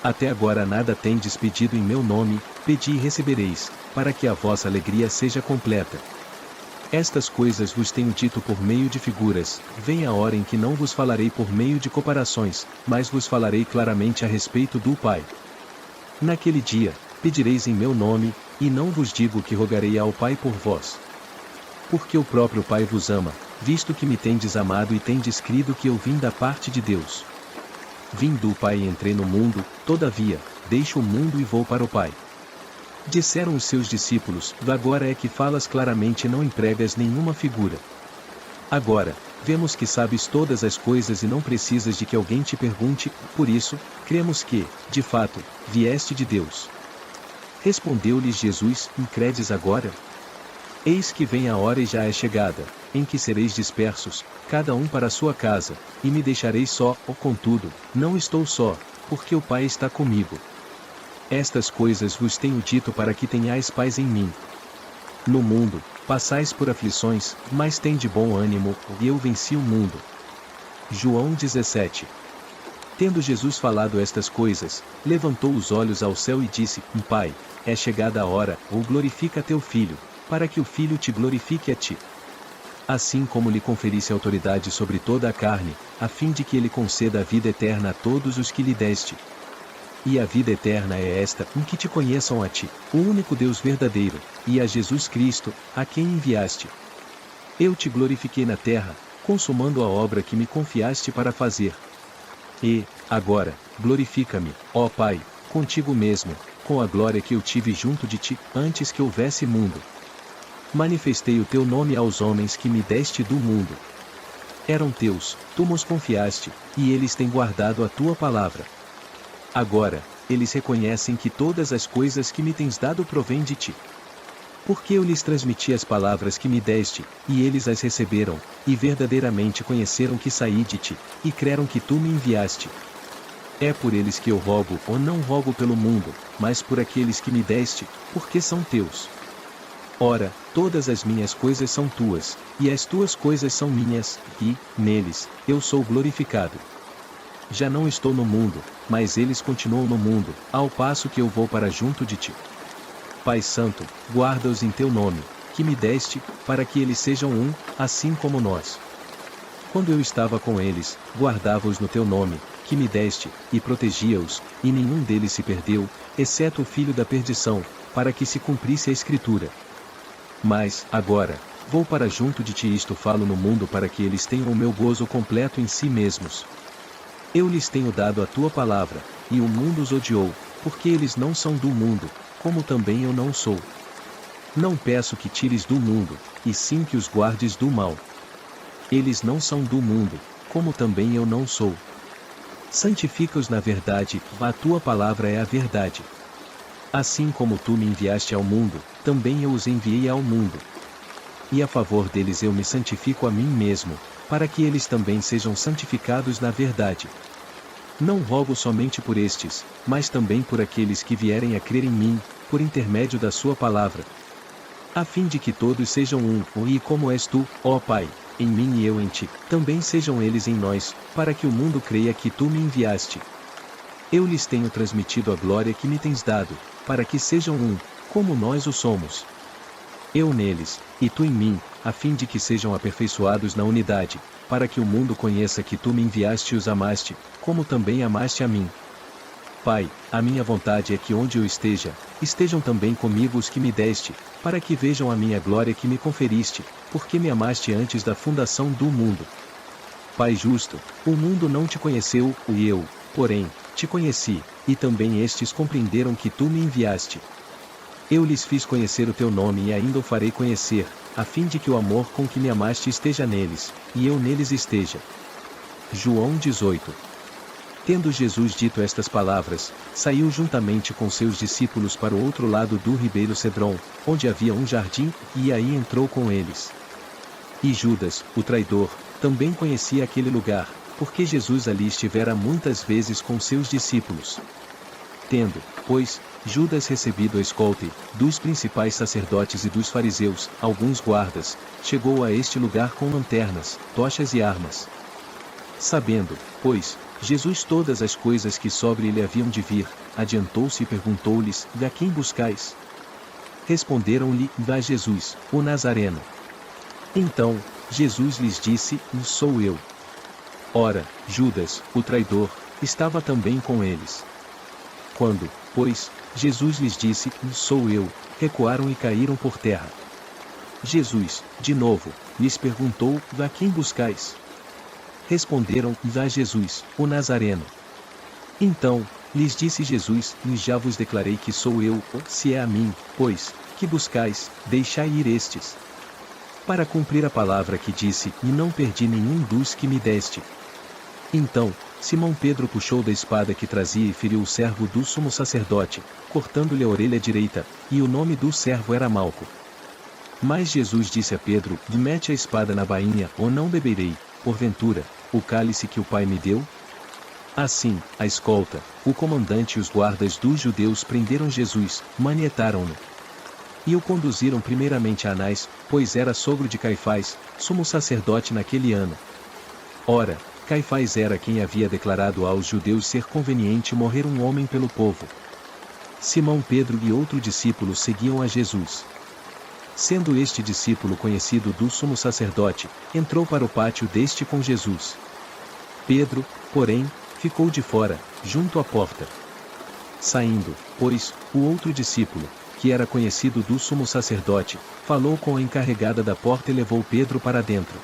Até agora nada tendes pedido em meu nome, pedi e recebereis, para que a vossa alegria seja completa. Estas coisas vos tenho dito por meio de figuras, vem a hora em que não vos falarei por meio de comparações, mas vos falarei claramente a respeito do Pai. Naquele dia, pedireis em meu nome, e não vos digo que rogarei ao Pai por vós. Porque o próprio Pai vos ama, visto que me tendes amado e tendes crido que eu vim da parte de Deus. Vim do Pai e entrei no mundo, todavia, deixo o mundo e vou para o Pai. Disseram os seus discípulos, agora é que falas claramente e não empregas nenhuma figura. Agora, vemos que sabes todas as coisas e não precisas de que alguém te pergunte, por isso, cremos que, de fato, vieste de Deus. Respondeu-lhes Jesus, credes agora? Eis que vem a hora e já é chegada, em que sereis dispersos, cada um para a sua casa, e me deixareis só, contudo, não estou só, porque o Pai está comigo. Estas coisas vos tenho dito para que tenhais paz em mim. No mundo, passais por aflições, mas tende bom ânimo, e eu venci o mundo. João 17. Tendo Jesus falado estas coisas, levantou os olhos ao céu e disse, Pai, é chegada a hora, ou glorifica teu Filho, para que o Filho te glorifique a ti. Assim como lhe conferisse autoridade sobre toda a carne, a fim de que ele conceda a vida eterna a todos os que lhe deste. E a vida eterna é esta, em que te conheçam a ti, o único Deus verdadeiro, e a Jesus Cristo, a quem enviaste. Eu te glorifiquei na terra, consumando a obra que me confiaste para fazer. E, agora, glorifica-me, ó Pai, contigo mesmo, com a glória que eu tive junto de ti, antes que houvesse mundo. Manifestei o teu nome aos homens que me deste do mundo. Eram teus, tu nos confiaste, e eles têm guardado a tua palavra. Agora, eles reconhecem que todas as coisas que me tens dado provêm de ti. Porque eu lhes transmiti as palavras que me deste, e eles as receberam, e verdadeiramente conheceram que saí de ti, e creram que tu me enviaste. É por eles que eu rogo, ou não rogo pelo mundo, mas por aqueles que me deste, porque são teus. Ora, todas as minhas coisas são tuas, e as tuas coisas são minhas, e, neles, eu sou glorificado. Já não estou no mundo, mas eles continuam no mundo, ao passo que eu vou para junto de ti. Pai Santo, guarda-os em teu nome, que me deste, para que eles sejam um, assim como nós. Quando eu estava com eles, guardava-os no teu nome, que me deste, e protegia-os, e nenhum deles se perdeu, exceto o filho da perdição, para que se cumprisse a Escritura. Mas, agora, vou para junto de ti, isto falo no mundo para que eles tenham o meu gozo completo em si mesmos. Eu lhes tenho dado a tua palavra, e o mundo os odiou, porque eles não são do mundo, como também eu não sou. Não peço que tires do mundo, e sim que os guardes do mal. Eles não são do mundo, como também eu não sou. Santifica-os na verdade, a tua palavra é a verdade. Assim como tu me enviaste ao mundo, também eu os enviei ao mundo. E a favor deles eu me santifico a mim mesmo, para que eles também sejam santificados na verdade. Não rogo somente por estes, mas também por aqueles que vierem a crer em mim, por intermédio da sua palavra. A fim de que todos sejam um, e como és tu, ó Pai, em mim e eu em ti, também sejam eles em nós, para que o mundo creia que tu me enviaste. Eu lhes tenho transmitido a glória que me tens dado, para que sejam um, como nós o somos. Eu neles, e tu em mim, a fim de que sejam aperfeiçoados na unidade, para que o mundo conheça que tu me enviaste e os amaste, como também amaste a mim. Pai, a minha vontade é que onde eu esteja, estejam também comigo os que me deste, para que vejam a minha glória que me conferiste, porque me amaste antes da fundação do mundo. Pai justo, o mundo não te conheceu, e eu, porém, te conheci, e também estes compreenderam que tu me enviaste. Eu lhes fiz conhecer o teu nome e ainda o farei conhecer, a fim de que o amor com que me amaste esteja neles, e eu neles esteja. João 18. Tendo Jesus dito estas palavras, saiu juntamente com seus discípulos para o outro lado do ribeiro Cedron, onde havia um jardim, e aí entrou com eles. E Judas, o traidor, também conhecia aquele lugar, porque Jesus ali estivera muitas vezes com seus discípulos. Tendo, pois, Judas recebido a escolta dos principais sacerdotes e dos fariseus, alguns guardas, chegou a este lugar com lanternas, tochas e armas. Sabendo, pois, Jesus todas as coisas que sobre ele haviam de vir, adiantou-se e perguntou-lhes, a quem buscais? Responderam-lhe, a Jesus, o Nazareno. Então, Jesus lhes disse, sou eu. Ora, Judas, o traidor, estava também com eles. Quando, pois Jesus lhes disse: Sou eu. Recuaram e caíram por terra. Jesus, de novo, lhes perguntou: A quem buscais? Responderam: A Jesus, o Nazareno. Então lhes disse Jesus: Já vos declarei que sou eu. Se é a mim, pois, que buscais, deixai ir estes. Para cumprir a palavra que disse: E não perdi nenhum dos que me deste. Então Simão Pedro puxou da espada que trazia e feriu o servo do sumo sacerdote, cortando-lhe a orelha direita, e o nome do servo era Malco. Mas Jesus disse a Pedro: Mete a espada na bainha, ou não beberei, porventura, o cálice que o Pai me deu? Assim, a escolta, o comandante e os guardas dos judeus prenderam Jesus, manietaram-no. E o conduziram primeiramente a Anás, pois era sogro de Caifás, sumo sacerdote naquele ano. Ora, Caifás era quem havia declarado aos judeus ser conveniente morrer um homem pelo povo. Simão Pedro e outro discípulo seguiam a Jesus. Sendo este discípulo conhecido do sumo sacerdote, entrou para o pátio deste com Jesus. Pedro, porém, ficou de fora, junto à porta. Saindo, pois, o outro discípulo, que era conhecido do sumo sacerdote, falou com a encarregada da porta e levou Pedro para dentro.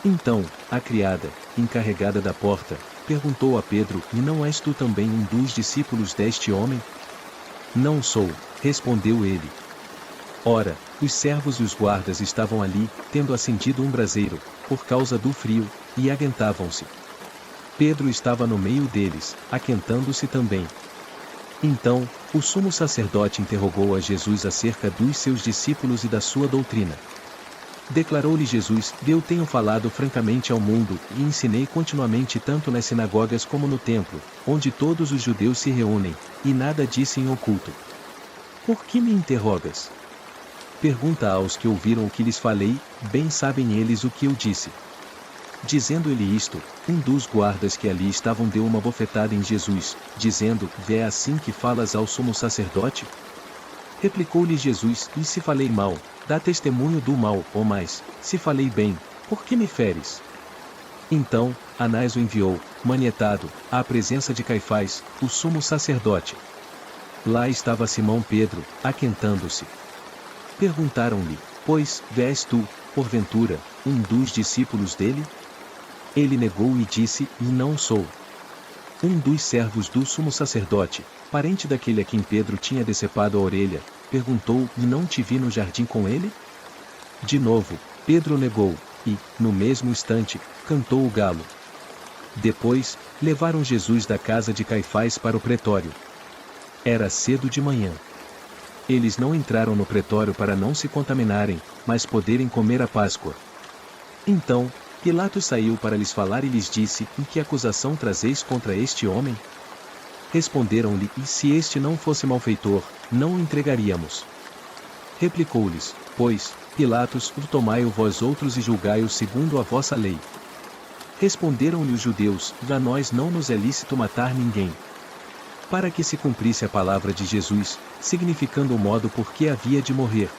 Então, a criada, encarregada da porta, perguntou a Pedro: E não és tu também um dos discípulos deste homem? Não sou, respondeu ele. Ora, os servos e os guardas estavam ali, tendo acendido um braseiro, por causa do frio, e aquentavam-se. Pedro estava no meio deles, aquentando-se também. Então, o sumo sacerdote interrogou a Jesus acerca dos seus discípulos e da sua doutrina. Declarou-lhe Jesus: Eu tenho falado francamente ao mundo, e ensinei continuamente tanto nas sinagogas como no templo, onde todos os judeus se reúnem, e nada disse em oculto. Por que me interrogas? Pergunta aos que ouviram o que lhes falei, bem sabem eles o que eu disse. Dizendo ele isto, um dos guardas que ali estavam deu uma bofetada em Jesus, dizendo: É assim que falas ao sumo sacerdote? Replicou-lhe Jesus: E se falei mal, dá testemunho do mal, ou mais, se falei bem, por que me feres? Então, Anás o enviou, manietado, à presença de Caifás, o sumo sacerdote. Lá estava Simão Pedro, aquentando-se. Perguntaram-lhe: Pois, és tu, porventura, um dos discípulos dele? Ele negou e disse: Não sou. Um dos servos do sumo sacerdote, parente daquele a quem Pedro tinha decepado a orelha, perguntou: E não te vi no jardim com ele? De novo, Pedro negou, e, no mesmo instante, cantou o galo. Depois, levaram Jesus da casa de Caifás para o pretório. Era cedo de manhã. Eles não entraram no pretório para não se contaminarem, mas poderem comer a Páscoa. Então, Pilatos saiu para lhes falar e lhes disse: E que acusação trazeis contra este homem? Responderam-lhe: E se este não fosse malfeitor, não o entregaríamos. Replicou-lhes: Pois, Pilatos, tomai-o vós outros e julgai-o segundo a vossa lei. Responderam-lhe os judeus: A nós não nos é lícito matar ninguém. Para que se cumprisse a palavra de Jesus, significando o modo por que havia de morrer.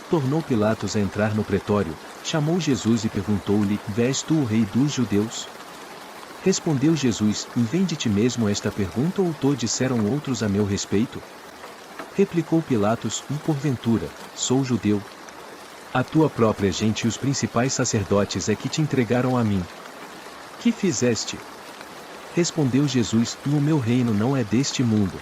Tornou Pilatos a entrar no pretório, chamou Jesus e perguntou-lhe: És tu o rei dos judeus? Respondeu Jesus: Vem de ti mesmo esta pergunta ou to disseram outros a meu respeito? Replicou Pilatos: Porventura, sou judeu. A tua própria gente e os principais sacerdotes é que te entregaram a mim. Que fizeste? Respondeu Jesus: O meu reino não é deste mundo.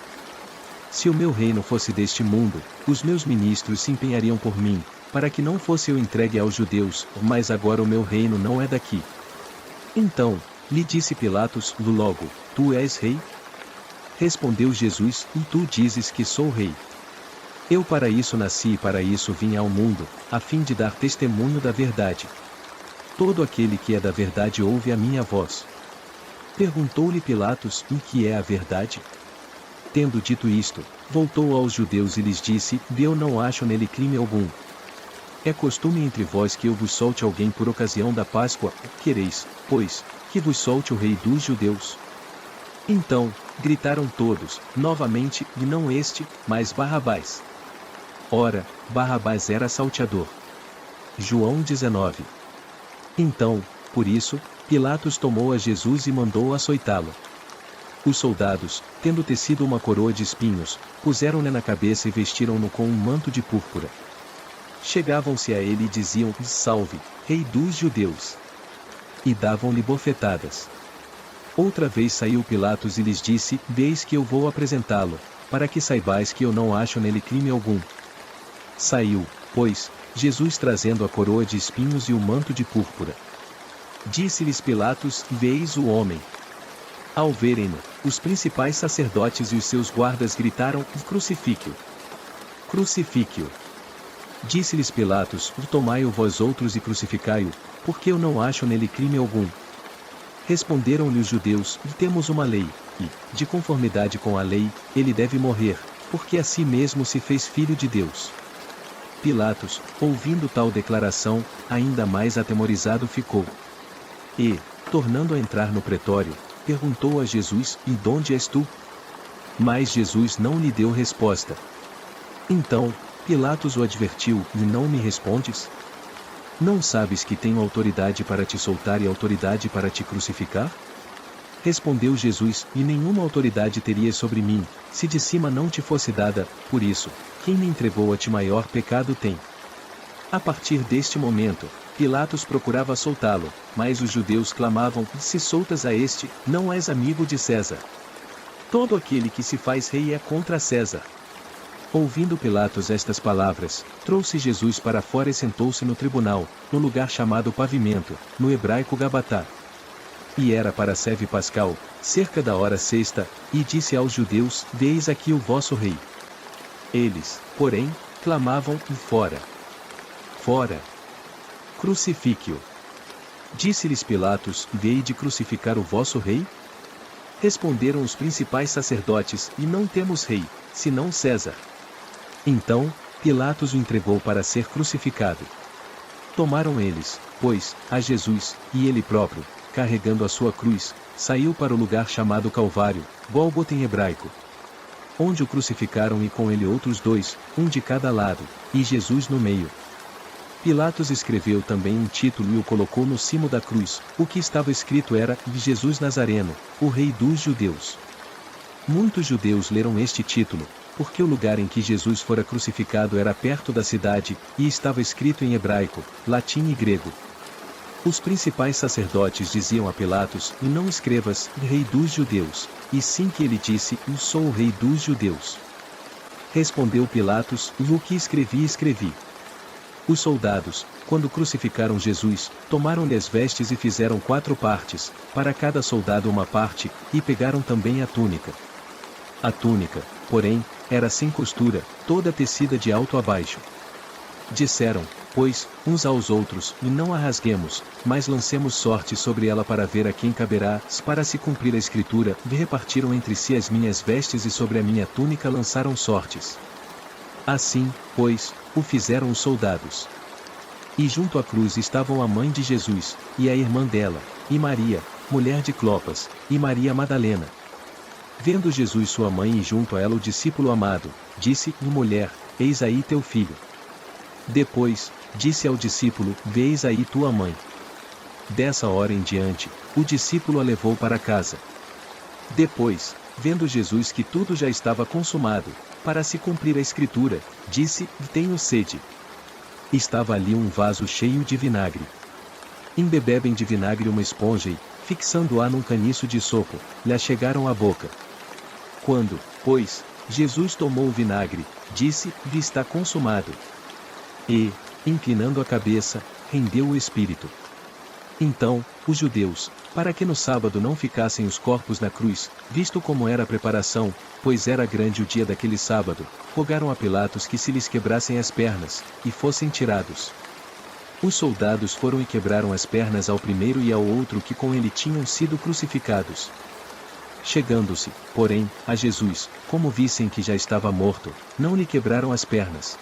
Se o meu reino fosse deste mundo, os meus ministros se empenhariam por mim, para que não fosse eu entregue aos judeus, mas agora o meu reino não é daqui. Então, lhe disse Pilatos: Logo, tu és rei? Respondeu Jesus: E tu dizes que sou rei. Eu para isso nasci e para isso vim ao mundo, a fim de dar testemunho da verdade. Todo aquele que é da verdade ouve a minha voz. Perguntou-lhe Pilatos: O que é a verdade? Tendo dito isto, voltou aos judeus e lhes disse: Eu não acho nele crime algum. É costume entre vós que eu vos solte alguém por ocasião da Páscoa. Quereis, pois, que vos solte o rei dos judeus? Então, gritaram todos, novamente, e não este, mas Barrabás. Ora, Barrabás era salteador. João 19. Então, por isso, Pilatos tomou a Jesus e mandou açoitá-lo. Os soldados, tendo tecido uma coroa de espinhos, puseram-lhe na cabeça e vestiram-no com um manto de púrpura. Chegavam-se a ele e diziam: Salve, Rei dos Judeus! E davam-lhe bofetadas. Outra vez saiu Pilatos e lhes disse: Eis que eu vou apresentá-lo, para que saibais que eu não acho nele crime algum. Saiu, pois, Jesus trazendo a coroa de espinhos e o manto de púrpura. Disse-lhes Pilatos: Veis o homem. Ao verem-no, os principais sacerdotes e os seus guardas gritaram: Crucifique-o! Crucifique-o! Disse-lhes Pilatos: Tomai-o vós outros e crucificai-o, porque eu não acho nele crime algum. Responderam-lhe os judeus: Temos uma lei, e, de conformidade com a lei, ele deve morrer, porque a si mesmo se fez filho de Deus. Pilatos, ouvindo tal declaração, ainda mais atemorizado ficou. E, tornando a entrar no pretório, perguntou a Jesus: E donde és tu? Mas Jesus não lhe deu resposta. Então, Pilatos o advertiu: E não me respondes? Não sabes que tenho autoridade para te soltar e autoridade para te crucificar? Respondeu Jesus: E nenhuma autoridade terias sobre mim, se de cima não te fosse dada, por isso, quem me entregou a ti maior pecado tem. A partir deste momento, Pilatos procurava soltá-lo, mas os judeus clamavam: Se soltas a este, não és amigo de César. Todo aquele que se faz rei é contra César. Ouvindo Pilatos estas palavras, trouxe Jesus para fora e sentou-se no tribunal, no lugar chamado Pavimento, no hebraico Gabatá. E era para a seve pascal, cerca da hora sexta, e disse aos judeus: Veis aqui o vosso rei. Eles, porém, clamavam: Fora! Fora! Crucifique-o! Disse-lhes Pilatos: Hei de crucificar o vosso rei? Responderam os principais sacerdotes: E não temos rei, senão César. Então, Pilatos o entregou para ser crucificado. Tomaram eles, pois, a Jesus, e ele próprio, carregando a sua cruz, saiu para o lugar chamado Calvário, Gólgota em hebraico. Onde o crucificaram e com ele outros dois, um de cada lado, e Jesus no meio. Pilatos escreveu também um título e o colocou no cimo da cruz. O que estava escrito era: Jesus Nazareno, o Rei dos Judeus. Muitos judeus leram este título, porque o lugar em que Jesus fora crucificado era perto da cidade, e estava escrito em hebraico, latim e grego. Os principais sacerdotes diziam a Pilatos: E não escrevas, Rei dos Judeus, e sim que ele disse: Eu sou o Rei dos Judeus. Respondeu Pilatos: O que escrevi. Os soldados, quando crucificaram Jesus, tomaram-lhe as vestes e fizeram 4 partes, para cada soldado uma parte, e pegaram também a túnica. A túnica, porém, era sem costura, toda tecida de alto a baixo. Disseram, pois, uns aos outros: E não a rasguemos, mas lancemos sorte sobre ela para ver a quem caberá. Para se cumprir a escritura, repartiram entre si as minhas vestes e sobre a minha túnica lançaram sortes. Assim, pois, o fizeram os soldados. E junto à cruz estavam a mãe de Jesus, e a irmã dela, e Maria, mulher de Clopas, e Maria Madalena. Vendo Jesus sua mãe e junto a ela o discípulo amado, disse: Mulher, eis aí teu filho. Depois, disse ao discípulo: Veis aí tua mãe. Dessa hora em diante, o discípulo a levou para casa. Depois, vendo Jesus que tudo já estava consumado, para se cumprir a escritura, disse: Tenho sede. Estava ali um vaso cheio de vinagre. Embebebem de vinagre uma esponja e, fixando-a num caniço de sopo, lhe chegaram à boca. Quando, pois, Jesus tomou o vinagre, disse: Está consumado. E, inclinando a cabeça, rendeu o espírito. Então, os judeus, para que no sábado não ficassem os corpos na cruz, visto como era a preparação, pois era grande o dia daquele sábado, rogaram a Pilatos que se lhes quebrassem as pernas, e fossem tirados. Os soldados foram e quebraram as pernas ao primeiro e ao outro que com ele tinham sido crucificados. Chegando-se, porém, a Jesus, como vissem que já estava morto, não lhe quebraram as pernas.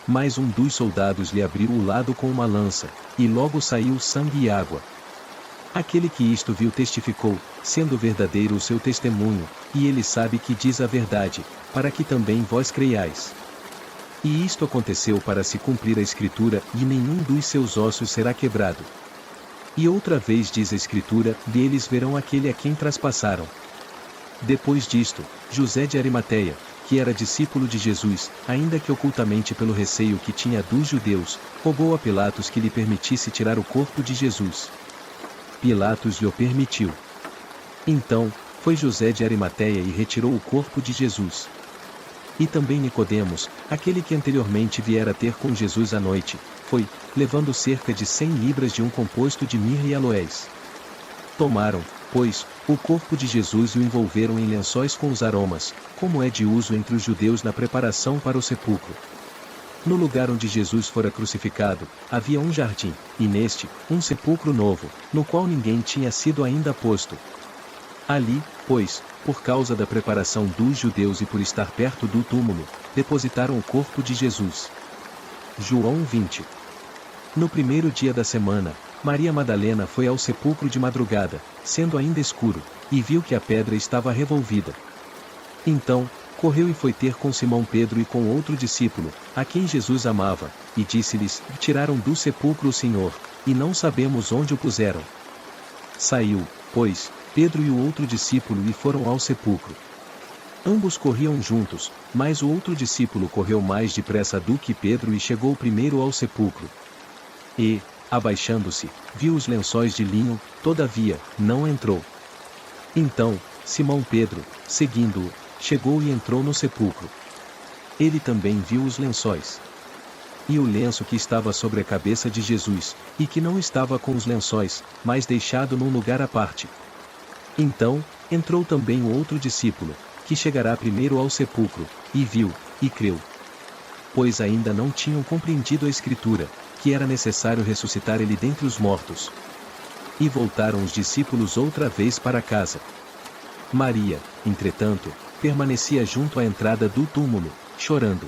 Mas um dos soldados lhe abriu o lado com uma lança, e logo saiu sangue e água. Aquele que isto viu testificou, sendo verdadeiro o seu testemunho, e ele sabe que diz a verdade, para que também vós creiais. E isto aconteceu para se cumprir a Escritura, e nenhum dos seus ossos será quebrado. E outra vez diz a Escritura: Deles verão aquele a quem traspassaram. Depois disto, José de Arimateia, que era discípulo de Jesus, ainda que ocultamente pelo receio que tinha dos judeus, rogou a Pilatos que lhe permitisse tirar o corpo de Jesus. Pilatos lhe permitiu. Então, foi José de Arimateia e retirou o corpo de Jesus. E também Nicodemos, aquele que anteriormente viera ter com Jesus à noite, foi, levando cerca de 100 libras de um composto de mirra e aloés. Tomaram, pois, o corpo de Jesus e o envolveram em lençóis com os aromas, como é de uso entre os judeus na preparação para o sepulcro. No lugar onde Jesus fora crucificado, havia um jardim, e neste, um sepulcro novo, no qual ninguém tinha sido ainda posto. Ali, pois, por causa da preparação dos judeus e por estar perto do túmulo, depositaram o corpo de Jesus. João 20. No primeiro dia da semana, Maria Madalena foi ao sepulcro de madrugada, sendo ainda escuro, e viu que a pedra estava revolvida. Então, correu e foi ter com Simão Pedro e com outro discípulo, a quem Jesus amava, e disse-lhes: Tiraram do sepulcro o Senhor, e não sabemos onde o puseram. Saiu, pois, Pedro e o outro discípulo e foram ao sepulcro. Ambos corriam juntos, mas o outro discípulo correu mais depressa do que Pedro e chegou primeiro ao sepulcro. E, abaixando-se, viu os lençóis de linho, todavia, não entrou. Então, Simão Pedro, seguindo-o, chegou e entrou no sepulcro. Ele também viu os lençóis. E o lenço que estava sobre a cabeça de Jesus, e que não estava com os lençóis, mas deixado num lugar à parte. Então, entrou também o outro discípulo, que chegará primeiro ao sepulcro, e viu, e creu. Pois ainda não tinham compreendido a Escritura, que era necessário ressuscitar ele dentre os mortos. E voltaram os discípulos outra vez para casa. Maria, entretanto, permanecia junto à entrada do túmulo, chorando.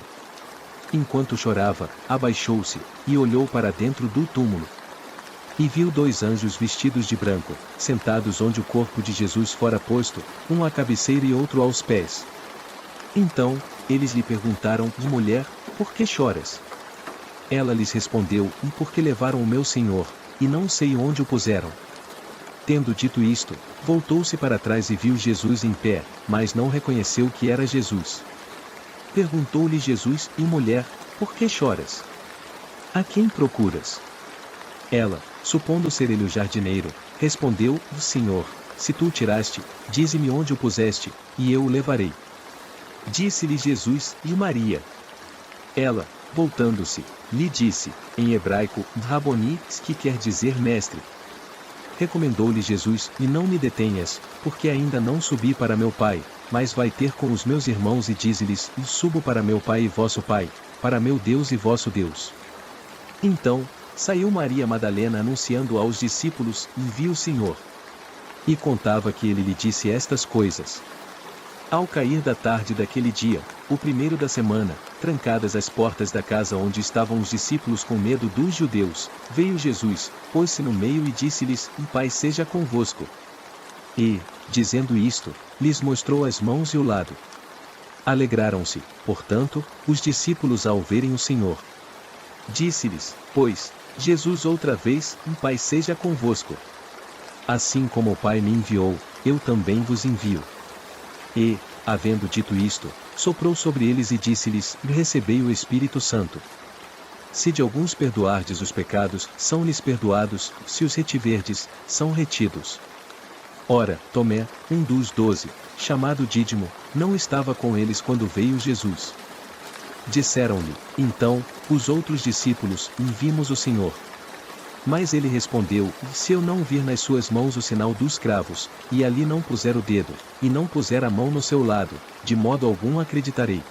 Enquanto chorava, abaixou-se, e olhou para dentro do túmulo. E viu 2 anjos vestidos de branco, sentados onde o corpo de Jesus fora posto, um à cabeceira e outro aos pés. Então, eles lhe perguntaram: Mulher, por que choras? Ela lhes respondeu: Porque levaram o meu Senhor, e não sei onde o puseram. Tendo dito isto, voltou-se para trás e viu Jesus em pé, mas não reconheceu que era Jesus. Perguntou-lhe Jesus: Mulher, por que choras? A quem procuras? Ela, supondo ser ele o jardineiro, respondeu: Senhor, se tu o tiraste, dize-me onde o puseste, e eu o levarei. Disse-lhe Jesus: Maria. Ela, voltando-se, lhe disse, em hebraico, Raboni, que quer dizer mestre. Recomendou-lhe Jesus: Não me detenhas, porque ainda não subi para meu Pai, mas vai ter com os meus irmãos e dize-lhes: Subo para meu Pai e vosso Pai, para meu Deus e vosso Deus. Então, saiu Maria Madalena anunciando aos discípulos: Vi o Senhor. E contava que ele lhe disse estas coisas. Ao cair da tarde daquele dia, o primeiro da semana, trancadas as portas da casa onde estavam os discípulos com medo dos judeus, veio Jesus, pôs-se no meio e disse-lhes: Paz seja convosco. E, dizendo isto, lhes mostrou as mãos e o lado. Alegraram-se, portanto, os discípulos ao verem o Senhor. Disse-lhes, pois, Jesus outra vez: Paz seja convosco. Assim como o Pai me enviou, eu também vos envio. E, havendo dito isto, soprou sobre eles e disse-lhes: Recebei o Espírito Santo. Se de alguns perdoardes os pecados, são-lhes perdoados; se os retiverdes, são retidos. Ora, Tomé, um dos 12, chamado Dídimo, não estava com eles quando veio Jesus. Disseram-lhe, então, os outros discípulos: Vimos o Senhor. Mas ele respondeu: Se eu não vir nas suas mãos o sinal dos cravos, e ali não puser o dedo, e não puser a mão no seu lado, de modo algum acreditarei.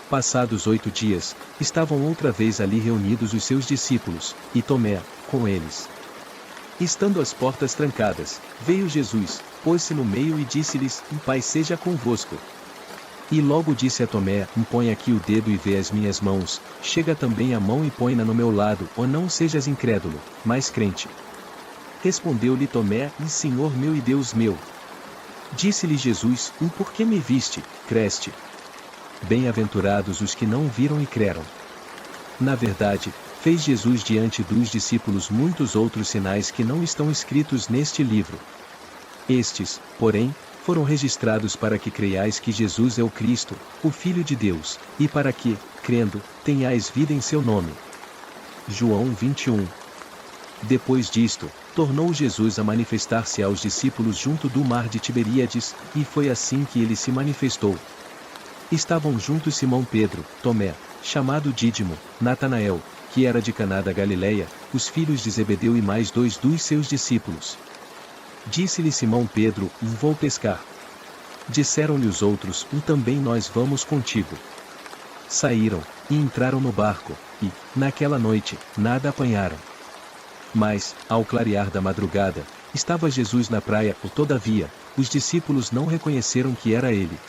Passados 8 dias, estavam outra vez ali reunidos os seus discípulos, e Tomé, com eles. Estando as portas trancadas, veio Jesus, pôs-se no meio e disse-lhes: Paz seja convosco. E logo disse a Tomé: Põe aqui o dedo e vê as minhas mãos, chega também a mão e põe-na no meu lado, ou não sejas incrédulo, mas crente. Respondeu-lhe Tomé: Senhor meu e Deus meu. Disse-lhe Jesus: Por que me viste, creste? Bem-aventurados os que não viram e creram. Na verdade, fez Jesus diante dos discípulos muitos outros sinais que não estão escritos neste livro. Estes, porém, foram registrados para que creiais que Jesus é o Cristo, o Filho de Deus, e para que, crendo, tenhais vida em seu nome. João 21. Depois disto, tornou Jesus a manifestar-se aos discípulos junto do mar de Tiberíades, e foi assim que ele se manifestou. Estavam juntos Simão Pedro, Tomé, chamado Dídimo, Natanael, que era de Caná da Galileia, os filhos de Zebedeu e mais 2 dos seus discípulos. Disse-lhe Simão Pedro: Vou pescar. Disseram-lhe os outros: Também nós vamos contigo. Saíram, e entraram no barco, e, naquela noite, nada apanharam. Mas, ao clarear da madrugada, estava Jesus na praia, todavia, os discípulos não reconheceram que era ele.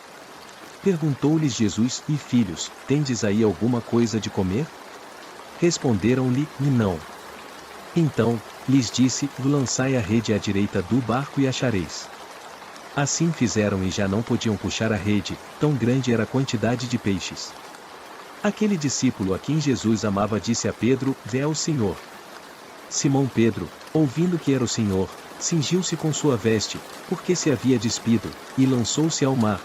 Perguntou-lhes Jesus: E filhos, tendes aí alguma coisa de comer? Responderam-lhe: Não. Então, lhes disse: Lançai a rede à direita do barco e achareis. Assim fizeram e já não podiam puxar a rede, tão grande era a quantidade de peixes. Aquele discípulo a quem Jesus amava disse a Pedro: Vê ao Senhor. Simão Pedro, ouvindo que era o Senhor, cingiu-se com sua veste, porque se havia despido, e lançou-se ao mar.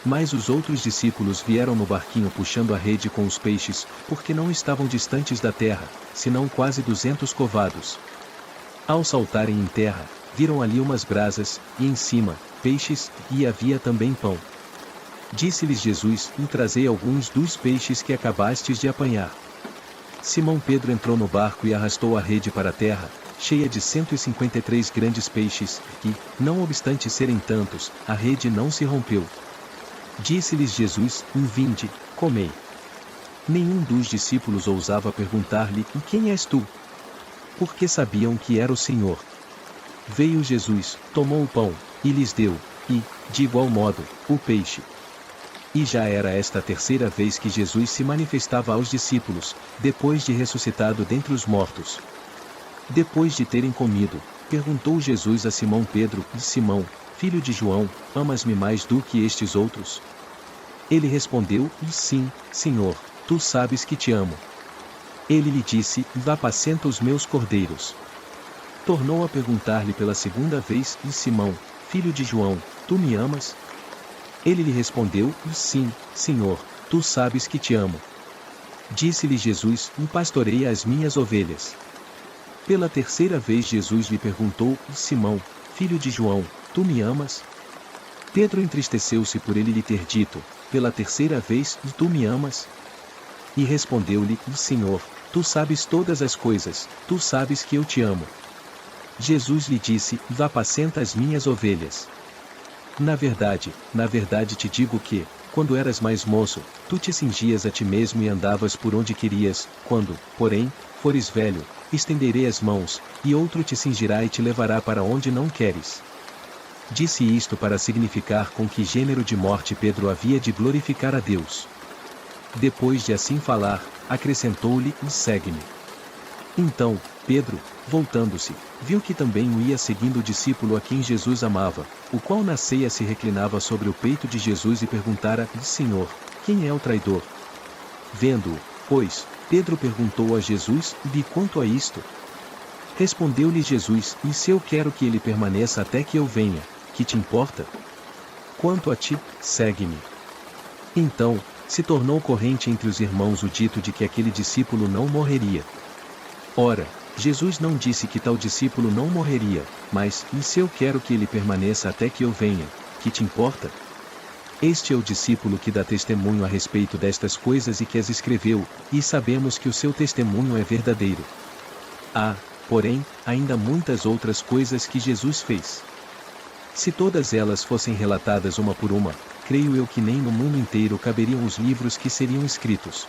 Mas os outros discípulos vieram no barquinho puxando a rede com os peixes, porque não estavam distantes da terra, senão quase 200 covados. Ao saltarem em terra, viram ali umas brasas, e em cima, peixes, e havia também pão. Disse-lhes Jesus: Trazei alguns dos peixes que acabastes de apanhar. Simão Pedro entrou no barco e arrastou a rede para a terra, cheia de 153 grandes peixes, e, não obstante serem tantos, a rede não se rompeu. Disse-lhes Jesus: Vinde, comei. Nenhum dos discípulos ousava perguntar-lhe: Quem és tu? Porque sabiam que era o Senhor. Veio Jesus, tomou o pão, e lhes deu, e, de igual modo, o peixe. E já era esta a terceira vez que Jesus se manifestava aos discípulos, depois de ressuscitado dentre os mortos. Depois de terem comido, perguntou Jesus a Simão Pedro: Simão, filho de João, amas-me mais do que estes outros? Ele respondeu: Sim, Senhor, tu sabes que te amo. Ele lhe disse: Apacenta os meus cordeiros. Tornou a perguntar-lhe pela segunda vez: Simão, filho de João, tu me amas? Ele lhe respondeu: Sim, Senhor, tu sabes que te amo. Disse-lhe Jesus: Pastoreia as minhas ovelhas. Pela terceira vez Jesus lhe perguntou: Simão, filho de João, tu me amas? Pedro entristeceu-se por ele lhe ter dito, pela terceira vez: Tu me amas? E respondeu-lhe: Senhor, tu sabes todas as coisas, tu sabes que eu te amo. Jesus lhe disse: Apacenta as minhas ovelhas. Na verdade te digo que, quando eras mais moço, tu te cingias a ti mesmo e andavas por onde querias, quando, porém, fores velho, estenderei as mãos, e outro te cingirá e te levará para onde não queres. Disse isto para significar com que gênero de morte Pedro havia de glorificar a Deus. Depois de assim falar, acrescentou-lhe: Segue-me. Então, Pedro, voltando-se, viu que também o ia seguindo o discípulo a quem Jesus amava, o qual na ceia se reclinava sobre o peito de Jesus e perguntara: Senhor, quem é o traidor? Vendo-o, pois, Pedro perguntou a Jesus: E quanto a isto? Respondeu-lhe Jesus: E se eu quero que ele permaneça até que eu venha, que te importa? Quanto a ti, segue-me. Então, se tornou corrente entre os irmãos o dito de que aquele discípulo não morreria. Ora, Jesus não disse que tal discípulo não morreria, mas: E se eu quero que ele permaneça até que eu venha, que te importa? Este é o discípulo que dá testemunho a respeito destas coisas e que as escreveu, e sabemos que o seu testemunho é verdadeiro. Há, porém, ainda muitas outras coisas que Jesus fez. Se todas elas fossem relatadas uma por uma, creio eu que nem no mundo inteiro caberiam os livros que seriam escritos.